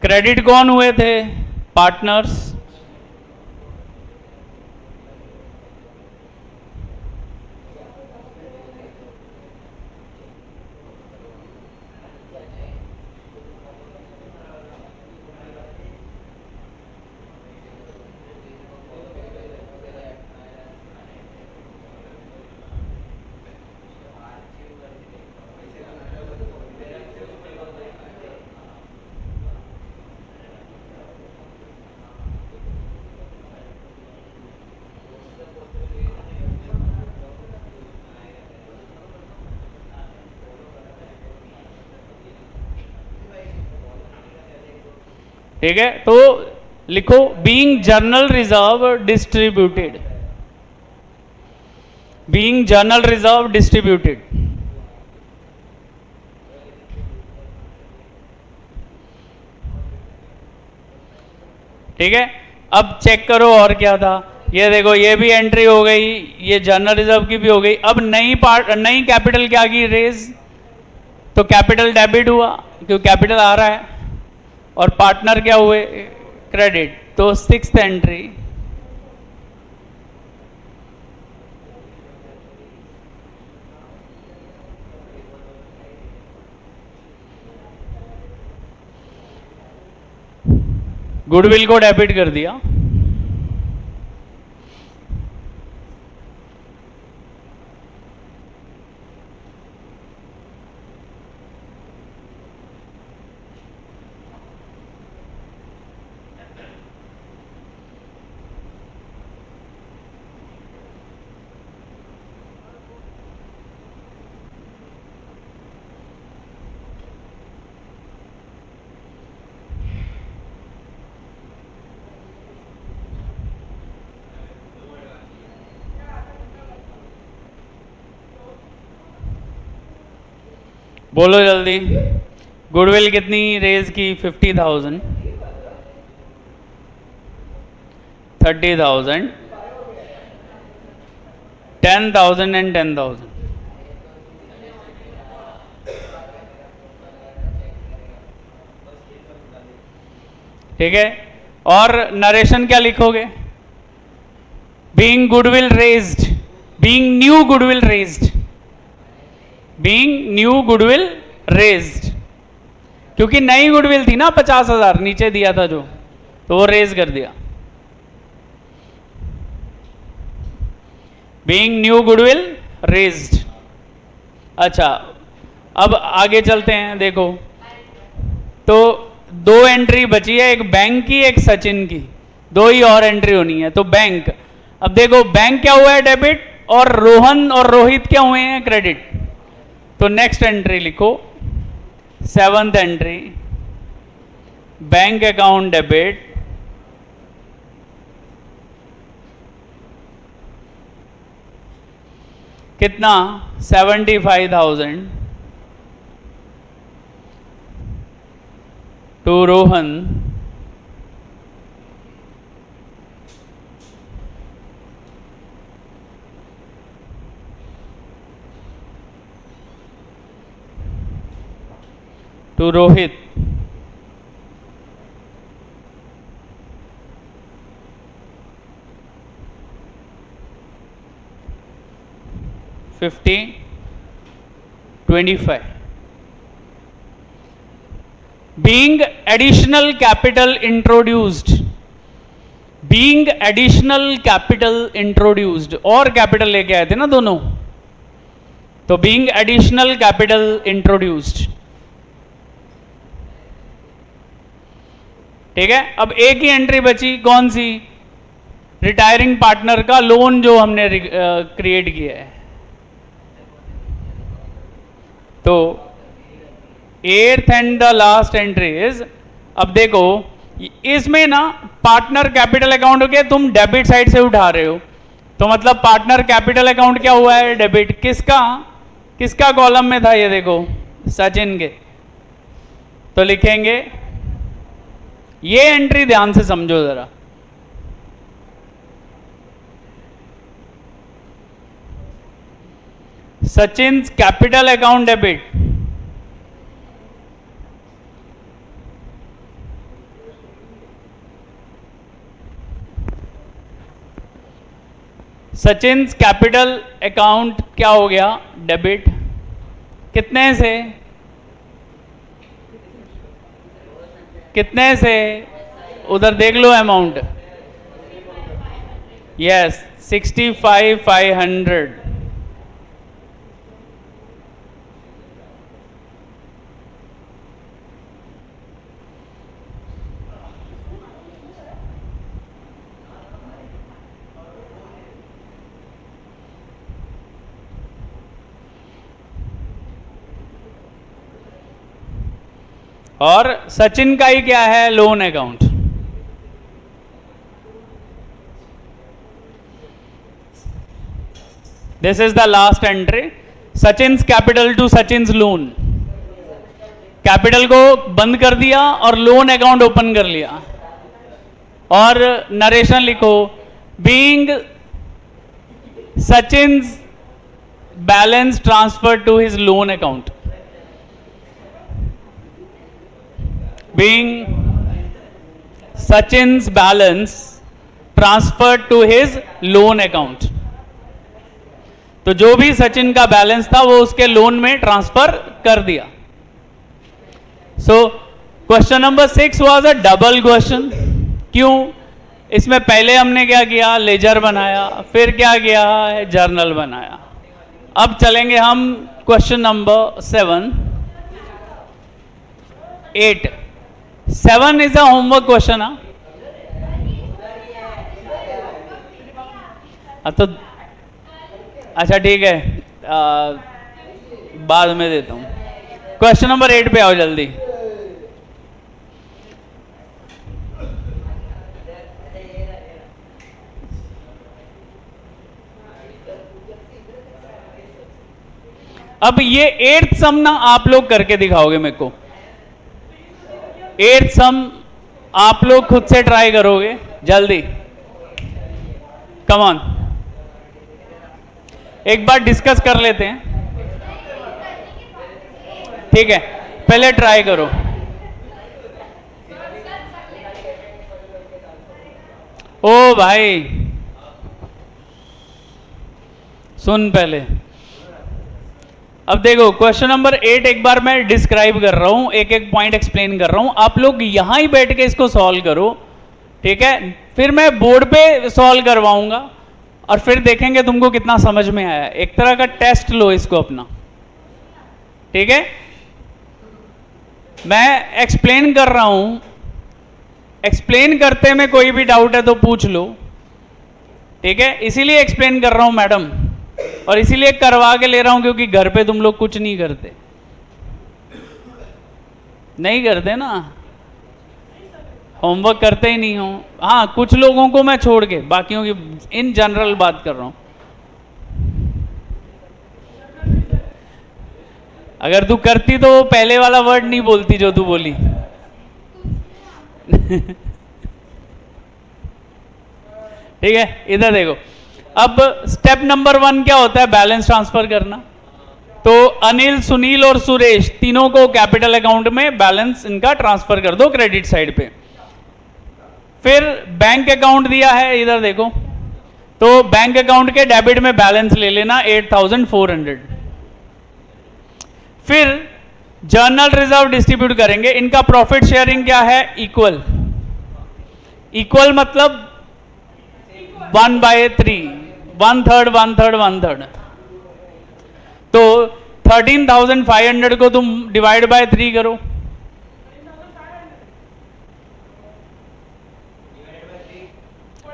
क्रेडिट कौन हुए थे? पार्टनर्स। ठीक है, तो लिखो being general reserve distributed, being general reserve distributed. ठीक है, अब चेक करो और क्या था। ये देखो, ये भी एंट्री हो गई, ये जनरल रिजर्व की भी हो गई। अब नई कैपिटल क्या की? रेज। तो कैपिटल डेबिट हुआ क्योंकि कैपिटल आ रहा है, और पार्टनर क्या हुए? क्रेडिट। तो सिक्स्थ एंट्री गुडविल को डेबिट कर दिया। बोलो जल्दी, गुडविल कितनी रेज की? 50,000, 30,000, 10,000 एंड 10,000। ठीक है, और नरेशन क्या लिखोगे? Being goodwill raised, being new goodwill raised, being new goodwill raised, क्योंकि नई गुडविल थी ना 50,000 नीचे दिया था जो, तो वो रेज कर दिया। Being new goodwill raised. अच्छा, अब आगे चलते हैं। देखो, तो दो एंट्री बची है, एक बैंक की एक सचिन की, दो ही और एंट्री होनी है। तो बैंक, अब देखो बैंक क्या हुआ है? डेबिट, और रोहन और रोहित क्या हुए हैं? क्रेडिट। तो नेक्स्ट एंट्री लिखो, seventh entry, bank account debit, कितना? 75,000 to Rohan, to Rohit, $50, $25। Being additional capital introduced, being additional capital introduced, और कैपिटल लेके आए थे ना दोनों, तो बीइंग एडिशनल कैपिटल इंट्रोड्यूस्ड, ठीक है। अब एक ही एंट्री बची, कौन सी? रिटायरिंग पार्टनर का लोन जो हमने क्रिएट किया है। तो eighth and the last entry is, अब देखो इसमें ना पार्टनर कैपिटल अकाउंट के तुम डेबिट साइड से उठा रहे हो, तो मतलब पार्टनर कैपिटल अकाउंट क्या हुआ है? डेबिट। किसका किसका कॉलम में था ये? देखो सचिन के। तो लिखेंगे, ये एंट्री ध्यान से समझो जरा, Sachin capital account debit, Sachin capital account क्या हो गया? डेबिट। कितने से? कितने से? उधर देख लो अमाउंट। यस, 65,500। और सचिन का ही क्या है? Loan account. This is the last entry, Sachin capital to Sachin loan. Capital को बंद कर दिया और लोन अकाउंट ओपन कर लिया, और नरेशन लिखो, being Sachin balance transfer to his loan account, being Sachin's balance transferred to his loan account। तो जो भी सचिन का बैलेंस था वो उसके लोन में ट्रांसफर कर दिया। So question number 6 was a double question. क्यों? इसमें पहले हमने क्या किया? लेजर बनाया, फिर क्या किया है? जर्नल बनाया। अब चलेंगे हम question number 7, 8। 7 is a homework question. तो अच्छा ठीक है, बाद में देता हूं। क्वेश्चन नंबर 8 पे आओ जल्दी। अब ये 8th सम ना आप लोग करके दिखाओगे मेरे को। 8th सम आप लोग खुद से ट्राई करोगे जल्दी। कम ऑन, एक बार डिस्कस कर लेते हैं, ठीक है? पहले ट्राई करो। ओ भाई सुन पहले। अब देखो क्वेश्चन नंबर 8 एक बार मैं डिस्क्राइब कर रहा हूं, एक एक पॉइंट एक्सप्लेन कर रहा हूं, आप लोग यहां ही बैठ के इसको सॉल्व करो, ठीक है? फिर मैं बोर्ड पे सॉल्व करवाऊंगा और फिर देखेंगे तुमको कितना समझ में आया। एक तरह का टेस्ट लो इसको अपना, ठीक है? मैं एक्सप्लेन कर रहा हूं, एक्सप्लेन करते में कोई भी डाउट है तो पूछ लो, ठीक है? इसीलिए एक्सप्लेन कर रहा हूं मैडम, और इसीलिए करवा के ले रहा हूं क्योंकि घर पे तुम लोग कुछ नहीं करते, नहीं करते ना, होमवर्क करते ही नहीं हो। हाँ, कुछ लोगों को मैं छोड़ के, बाकियों की इन जनरल बात कर रहा हूं। अगर तू करती तो पहले वाला वर्ड नहीं बोलती जो तू बोली। ठीक है, इधर देखो। अब स्टेप नंबर 1 क्या होता है? बैलेंस ट्रांसफर करना। तो अनिल, सुनील और सुरेश तीनों को कैपिटल अकाउंट में बैलेंस इनका ट्रांसफर कर दो क्रेडिट साइड पे। फिर बैंक अकाउंट दिया है, इधर देखो, तो बैंक अकाउंट के डेबिट में बैलेंस ले लेना 8,400। फिर जर्नल रिजर्व डिस्ट्रीब्यूट करेंगे। इनका प्रॉफिट शेयरिंग क्या है? इक्वल। इक्वल मतलब 1/3, 1/3, 1/3, 1/3। तो 13,500 को तुम डिवाइड बाय 3 करो,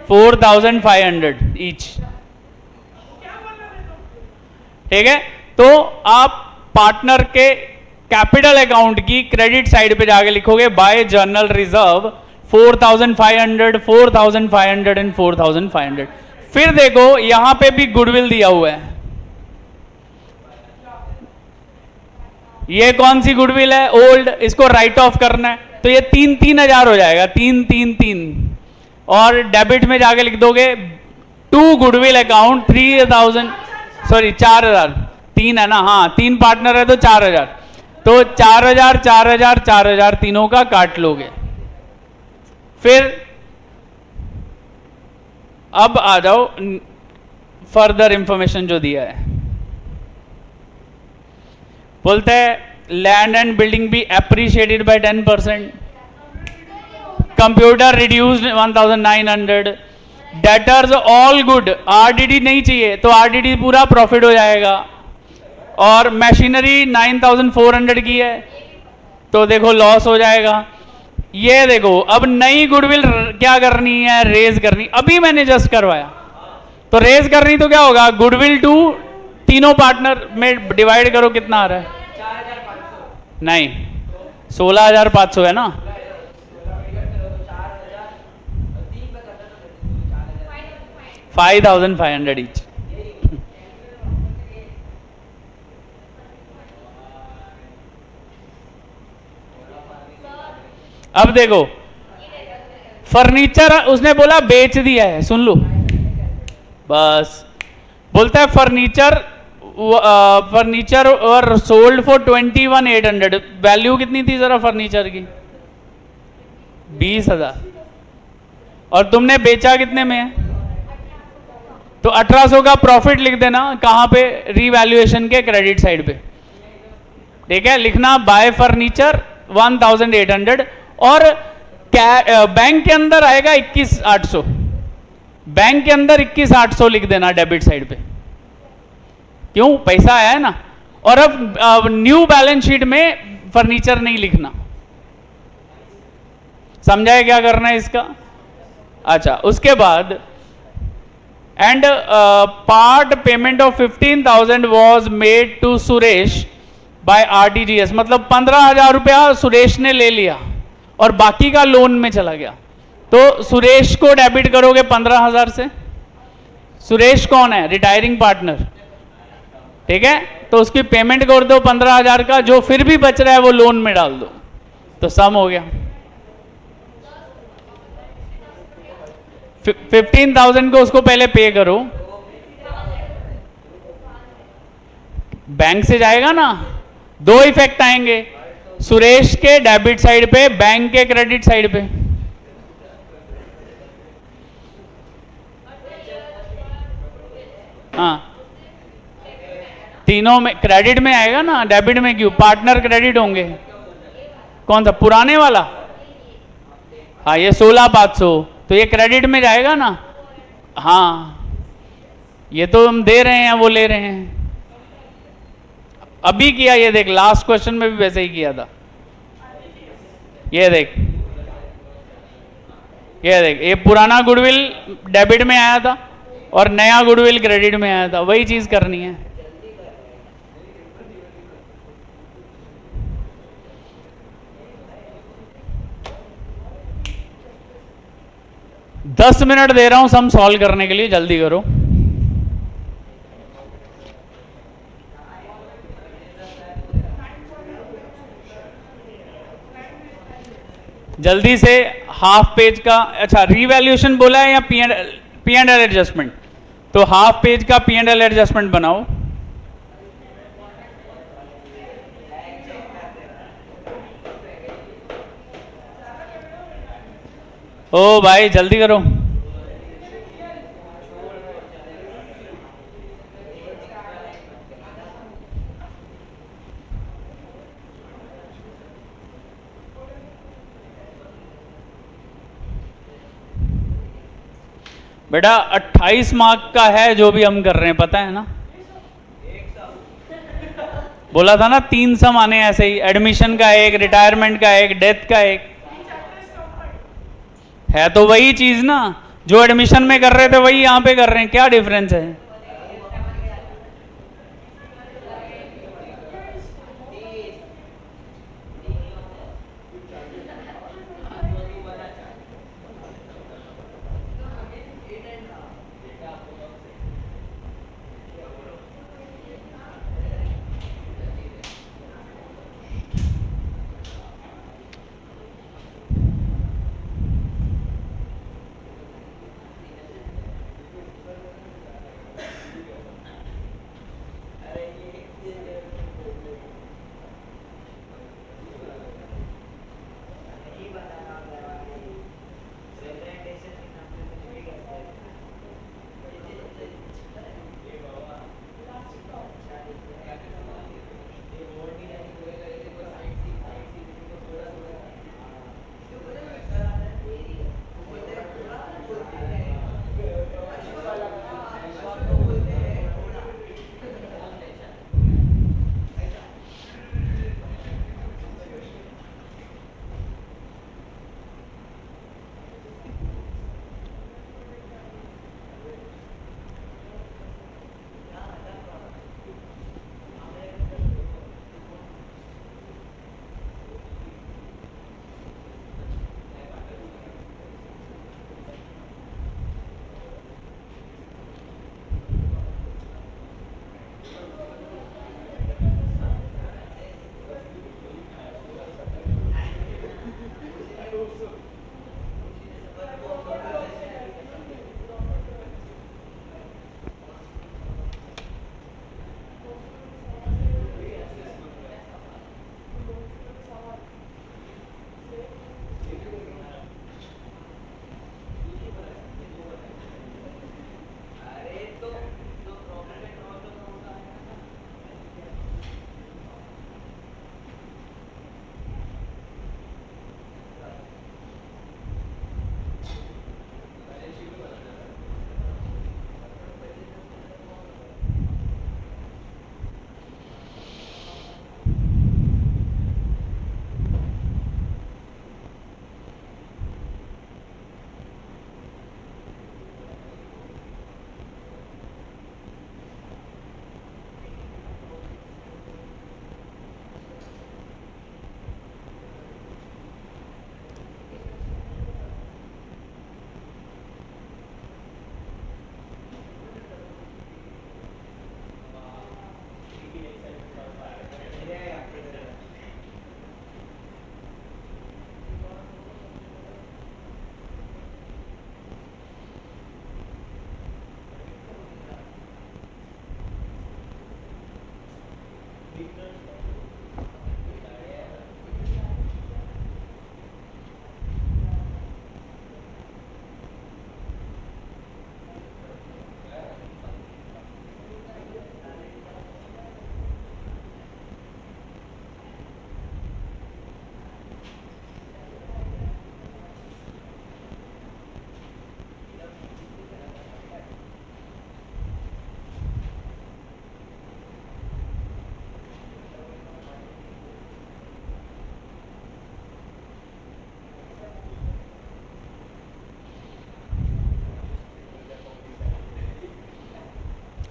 4,500 ईच। ठीक है, तो आप पार्टनर के कैपिटल अकाउंट की क्रेडिट साइड पे जाके लिखोगे बाय जर्नल रिजर्व 4,500, 4,500 एंड 4,500। फिर देखो यहां पे भी गुडविल दिया हुआ है। ये कौन सी गुडविल है? ओल्ड, इसको राइट ऑफ करना है, तो ये 3,000 हो जाएगा, 3,3,3। और डेबिट में जाके लिख दोगे टू गुडविल अकाउंट 3,000, सॉरी 4,000, 3 है ना, हाँ 3 पार्टनर है तो 4,000, तो 4,000, 4,000, 4,000 तीनों का काट लोगे। फिर अब आ जाओ फर्दर इंफॉर्मेशन जो दिया है, बोलते हैं land and building be appreciated by 10%, computer reduced 1,900, debtors all good, RDD नहीं चाहिए तो आरडीडी पूरा प्रॉफिट हो जाएगा, और मशीनरी 9,400 की है तो देखो लॉस हो जाएगा। ये देखो अब नई गुडविल क्या करनी है? रेज करनी। अभी मैंने जस्ट करवाया, तो रेज करनी तो क्या होगा? गुडविल टू तीनों पार्टनर में डिवाइड करो, कितना आ रहा है? 4,500 नहीं, 16,500 है ना। 5,500 ईच। अब देखो फर्नीचर उसने बोला बेच दिया है, सुन लो बस। बोलता है फर्नीचर और सोल्ड फॉर 21,800। वैल्यू कितनी थी जरा फर्नीचर की? 20,000। और तुमने बेचा कितने में है? तो 1,800 का प्रॉफिट लिख देना। कहां पे? रीवैल्यूएशन के क्रेडिट साइड पे। ठीक है, लिखना बाय फर्नीचर 1,800, और बैंक के अंदर आएगा 21,800, बैंक के अंदर 21,800 लिख देना डेबिट साइड पे। क्यों? पैसा आया है ना। और अब न्यू बैलेंस शीट में फर्नीचर नहीं लिखना। समझाए क्या करना है इसका? अच्छा, उसके बाद and part payment of 15,000 was made to Suresh by RTGS, मतलब 15,000 रुपया सुरेश ने ले लिया और बाकी का लोन में चला गया। तो सुरेश को डेबिट करोगे 15,000 से। सुरेश कौन है? Retiring partner. ठीक है, तो उसकी पेमेंट कर दो 15,000 का, जो फिर भी बच रहा है वो लोन में डाल दो, तो सम हो गया। 15,000 को उसको पहले पे करो, बैंक से जाएगा ना। दो इफेक्ट आएंगे, सुरेश के डेबिट साइड पे, बैंक के क्रेडिट साइड पे। हाँ, तीनों में क्रेडिट में आएगा ना, डेबिट में क्यों? पार्टनर क्रेडिट होंगे। कौन सा? पुराने वाला। हाँ, ये 16,500 तो ये क्रेडिट में जाएगा ना। हाँ, ये तो हम दे रहे हैं, वो ले रहे हैं। अभी किया, ये देख लास्ट क्वेश्चन में भी वैसे ही किया था। ये देख, ये पुराना गुडविल डेबिट में आया था और नया गुडविल क्रेडिट में आया था, वही चीज करनी है। दस मिनट दे रहा हूं सम सॉल्व करने के लिए, जल्दी करो। जल्दी से हाफ पेज का। अच्छा, रीवैल्यूएशन बोला है या पी एंड एल एडजस्टमेंट? तो हाफ पेज का पी एंड एल एडजस्टमेंट बनाओ। ओ भाई जल्दी करो। बेटा 28 मार्क का है जो भी हम कर रहे हैं, पता है ना? बोला था ना 3 सम आने ऐसे ही, एडमिशन का एक, रिटायरमेंट का एक, डेथ का एक। है तो वही चीज ना, जो एडमिशन में कर रहे थे वही यहां पे कर रहे हैं, क्या डिफरेंस है?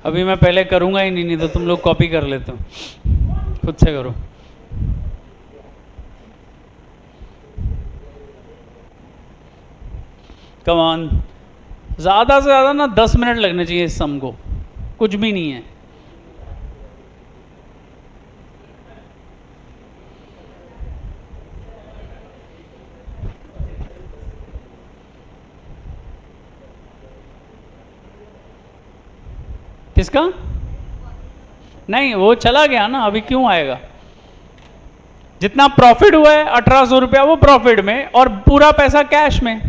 अभी मैं पहले करूंगा ही नहीं, नहीं तो तुम लोग कॉपी कर लेते हो, खुद से करो। कम ऑन, ज़्यादा से ज़्यादा ना 10 मिनट लगने चाहिए इस सम को, कुछ भी नहीं है। किसका? नहीं, वो चला गया ना, अभी क्यों आएगा? जितना प्रॉफिट हुआ है 1800 रुपया वो प्रॉफिट में, और पूरा पैसा कैश में।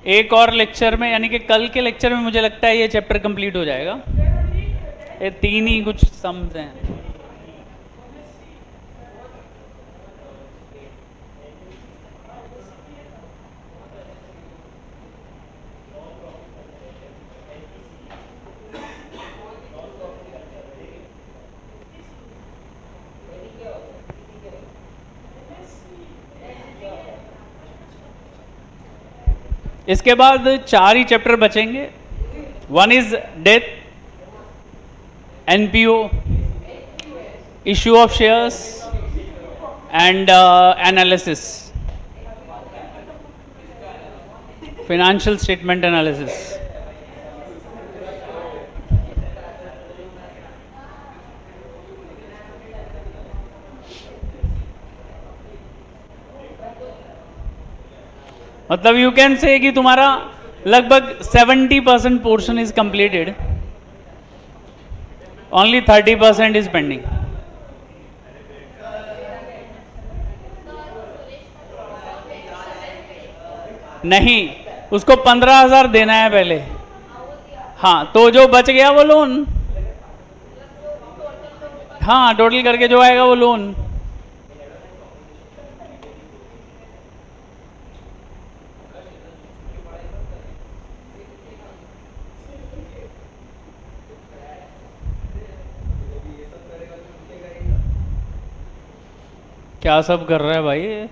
एक और लेक्चर में, यानी कि कल के लेक्चर में मुझे लगता है ये चैप्टर कंप्लीट हो जाएगा। ये 3 ही कुछ सम्स हैं। इसके बाद 4 ही चैप्टर बचेंगे। One is death, NPO, issue of shares and analysis, financial statement analysis. मतलब यू कैन से कि तुम्हारा लगभग 70% portion is completed, only 30% is pending. नहीं, उसको 15,000 देना है पहले। हाँ, तो जो बच गया वो लोन, हाँ टोटल करके जो आएगा वो लोन। क्या सब कर रहा है भाई?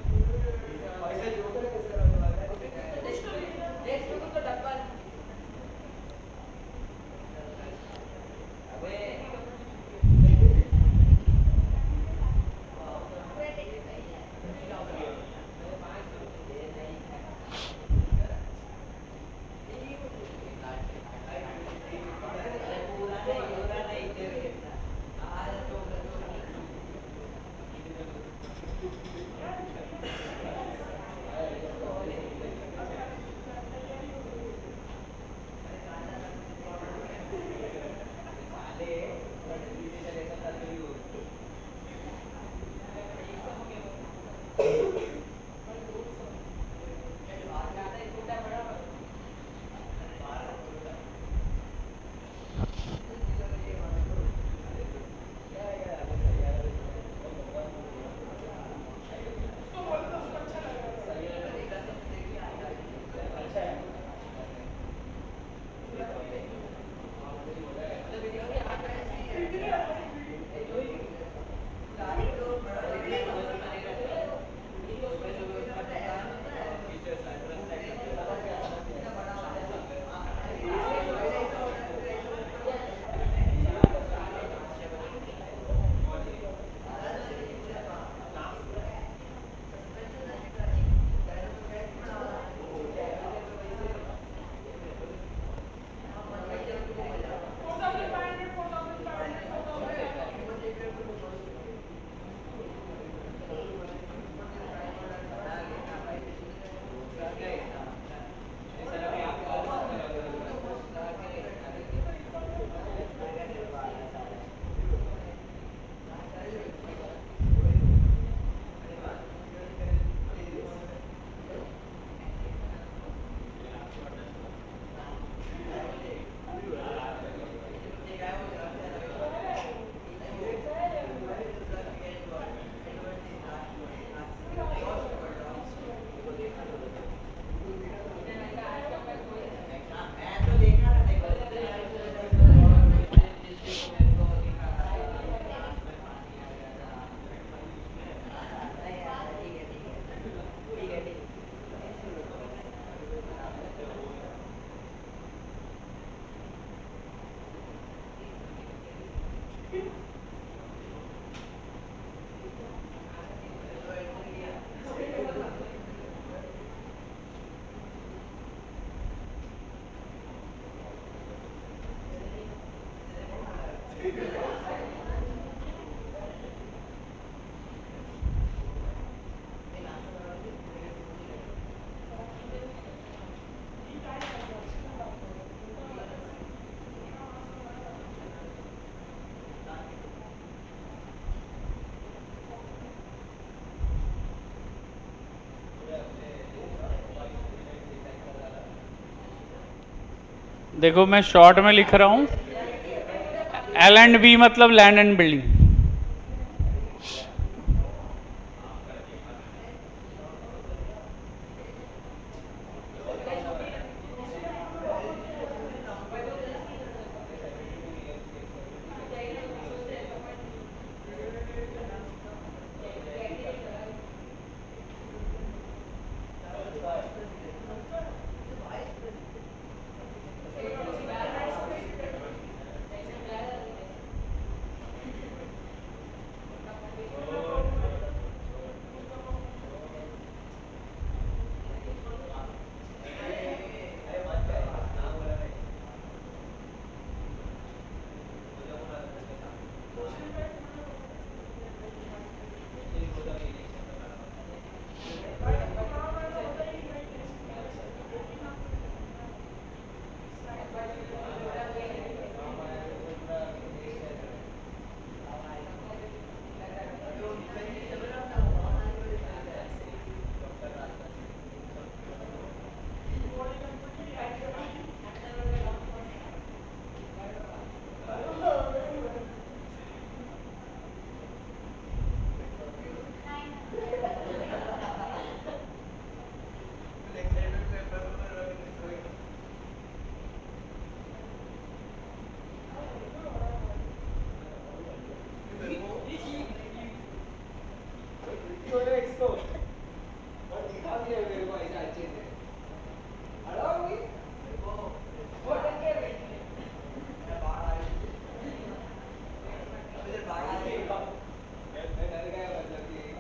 देखो मैं शॉर्ट में लिख रहा हूं, L&B मतलब लैंड एंड बिल्डिंग।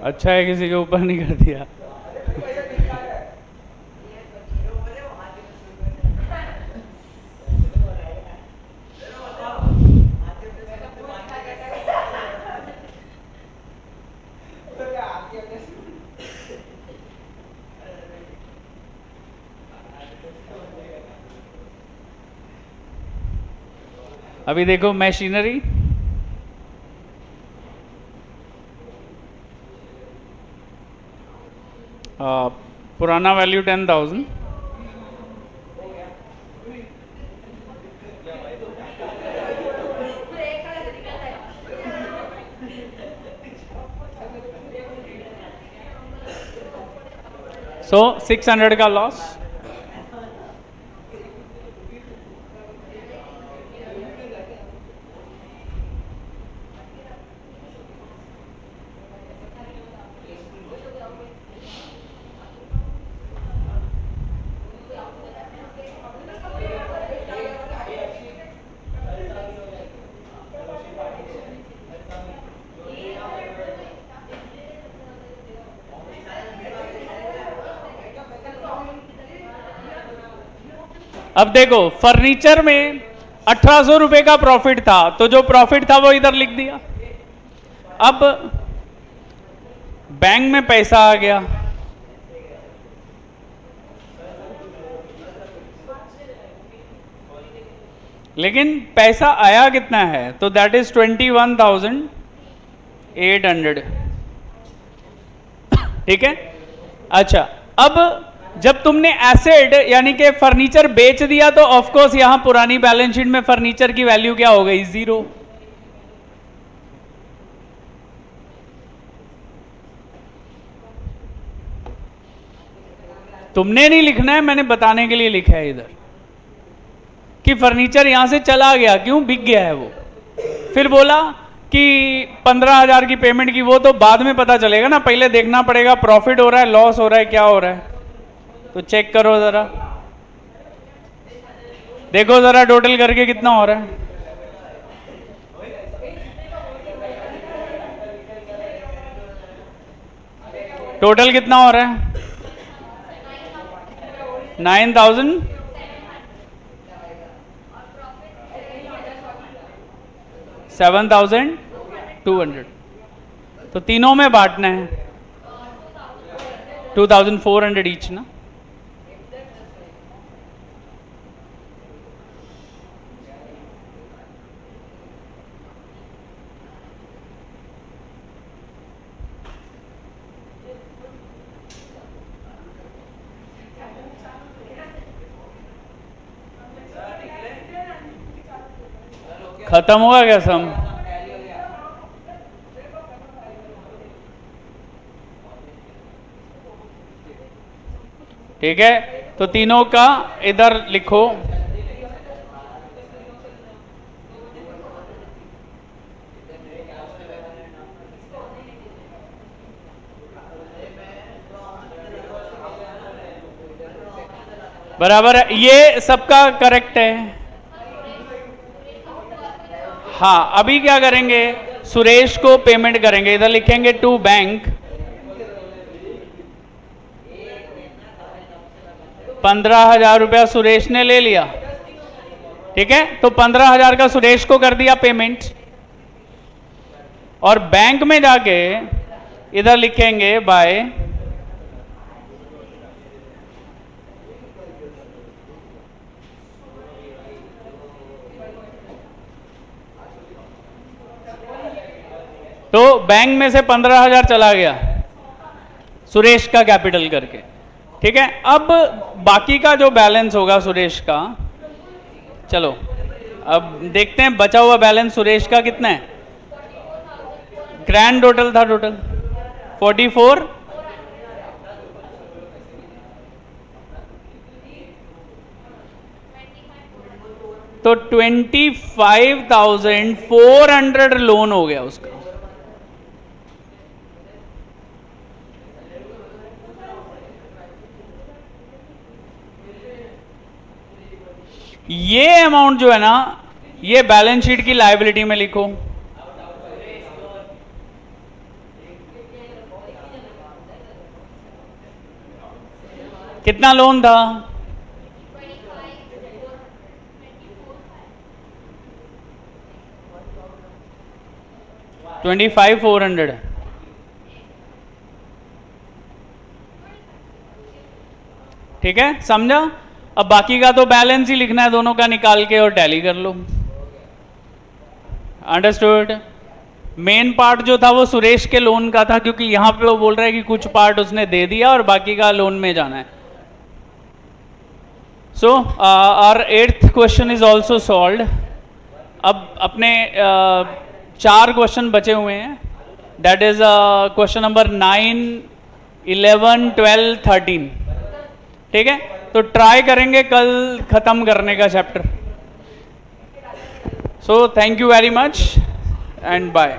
अच्छा है किसी के ऊपर नहीं कर दिया। अभी देखो मशीनरी, पुराना वैल्यू 10,000, सो 600 का लॉस। अब देखो फर्नीचर में 1800 रुपए का प्रॉफिट था, तो जो प्रॉफिट था वो इधर लिख दिया। अब बैंक में पैसा आ गया, लेकिन पैसा आया कितना है, तो दैट इज 21,800। ठीक है। अच्छा, अब जब तुमने एसेट यानी कि फर्नीचर बेच दिया, तो ऑफ कोर्स यहां पुरानी बैलेंस शीट में फर्नीचर की वैल्यू क्या हो गई, 0। तुमने नहीं लिखना है, मैंने बताने के लिए लिखा है इधर कि फर्नीचर यहां से चला गया, क्यों, बिक गया है वो। फिर बोला कि 15,000 की पेमेंट की, वो तो बाद में पता चलेगा ना, पहले देखना पड़ेगा प्रॉफिट हो रहा है, लॉस हो रहा है, क्या हो रहा है। तो चेक करो जरा, देखो जरा टोटल करके कितना हो रहा है। टोटल कितना हो रहा है, 9,000, 7,200। तो तीनों में बांटना है, 2,400 ईच ना। खत्म हुआ क्या सम? ठीक है, तो तीनों का इधर लिखो। बराबर है, ये सबका करेक्ट है। हाँ, अभी क्या करेंगे, सुरेश को पेमेंट करेंगे, इधर लिखेंगे टू बैंक 15,000 रुपया सुरेश ने ले लिया। ठीक है, तो 15,000 का सुरेश को कर दिया पेमेंट, और बैंक में जाके इधर लिखेंगे बाय तो बैंक में से 15,000 चला गया सुरेश का कैपिटल करके। ठीक है, अब बाकी का जो बैलेंस होगा सुरेश का, चलो अब देखते हैं बचा हुआ बैलेंस सुरेश का कितना है। ग्रैंड टोटल था टोटल 44, तो 25,400 लोन हो गया उसका। ये अमाउंट जो है ना, ये बैलेंस शीट की लायबिलिटी में लिखो। कितना लोन था? 25,400। ठीक है, समझा? अब बाकी का तो बैलेंस ही लिखना है दोनों का निकाल के और टैली कर लो। अंडरस्टूड? मेन पार्ट जो था वो सुरेश के लोन का था, क्योंकि यहां पे वो बोल रहा है कि कुछ पार्ट उसने दे दिया और बाकी का लोन में जाना है। So our 8th question is also solved. अब अपने 4 क्वेश्चन बचे हुए हैं, दैट इज क्वेश्चन नंबर 9, 11, 12, 13। ठीक है, तो ट्राई करेंगे कल खत्म करने का chapter. So thank you very much and bye.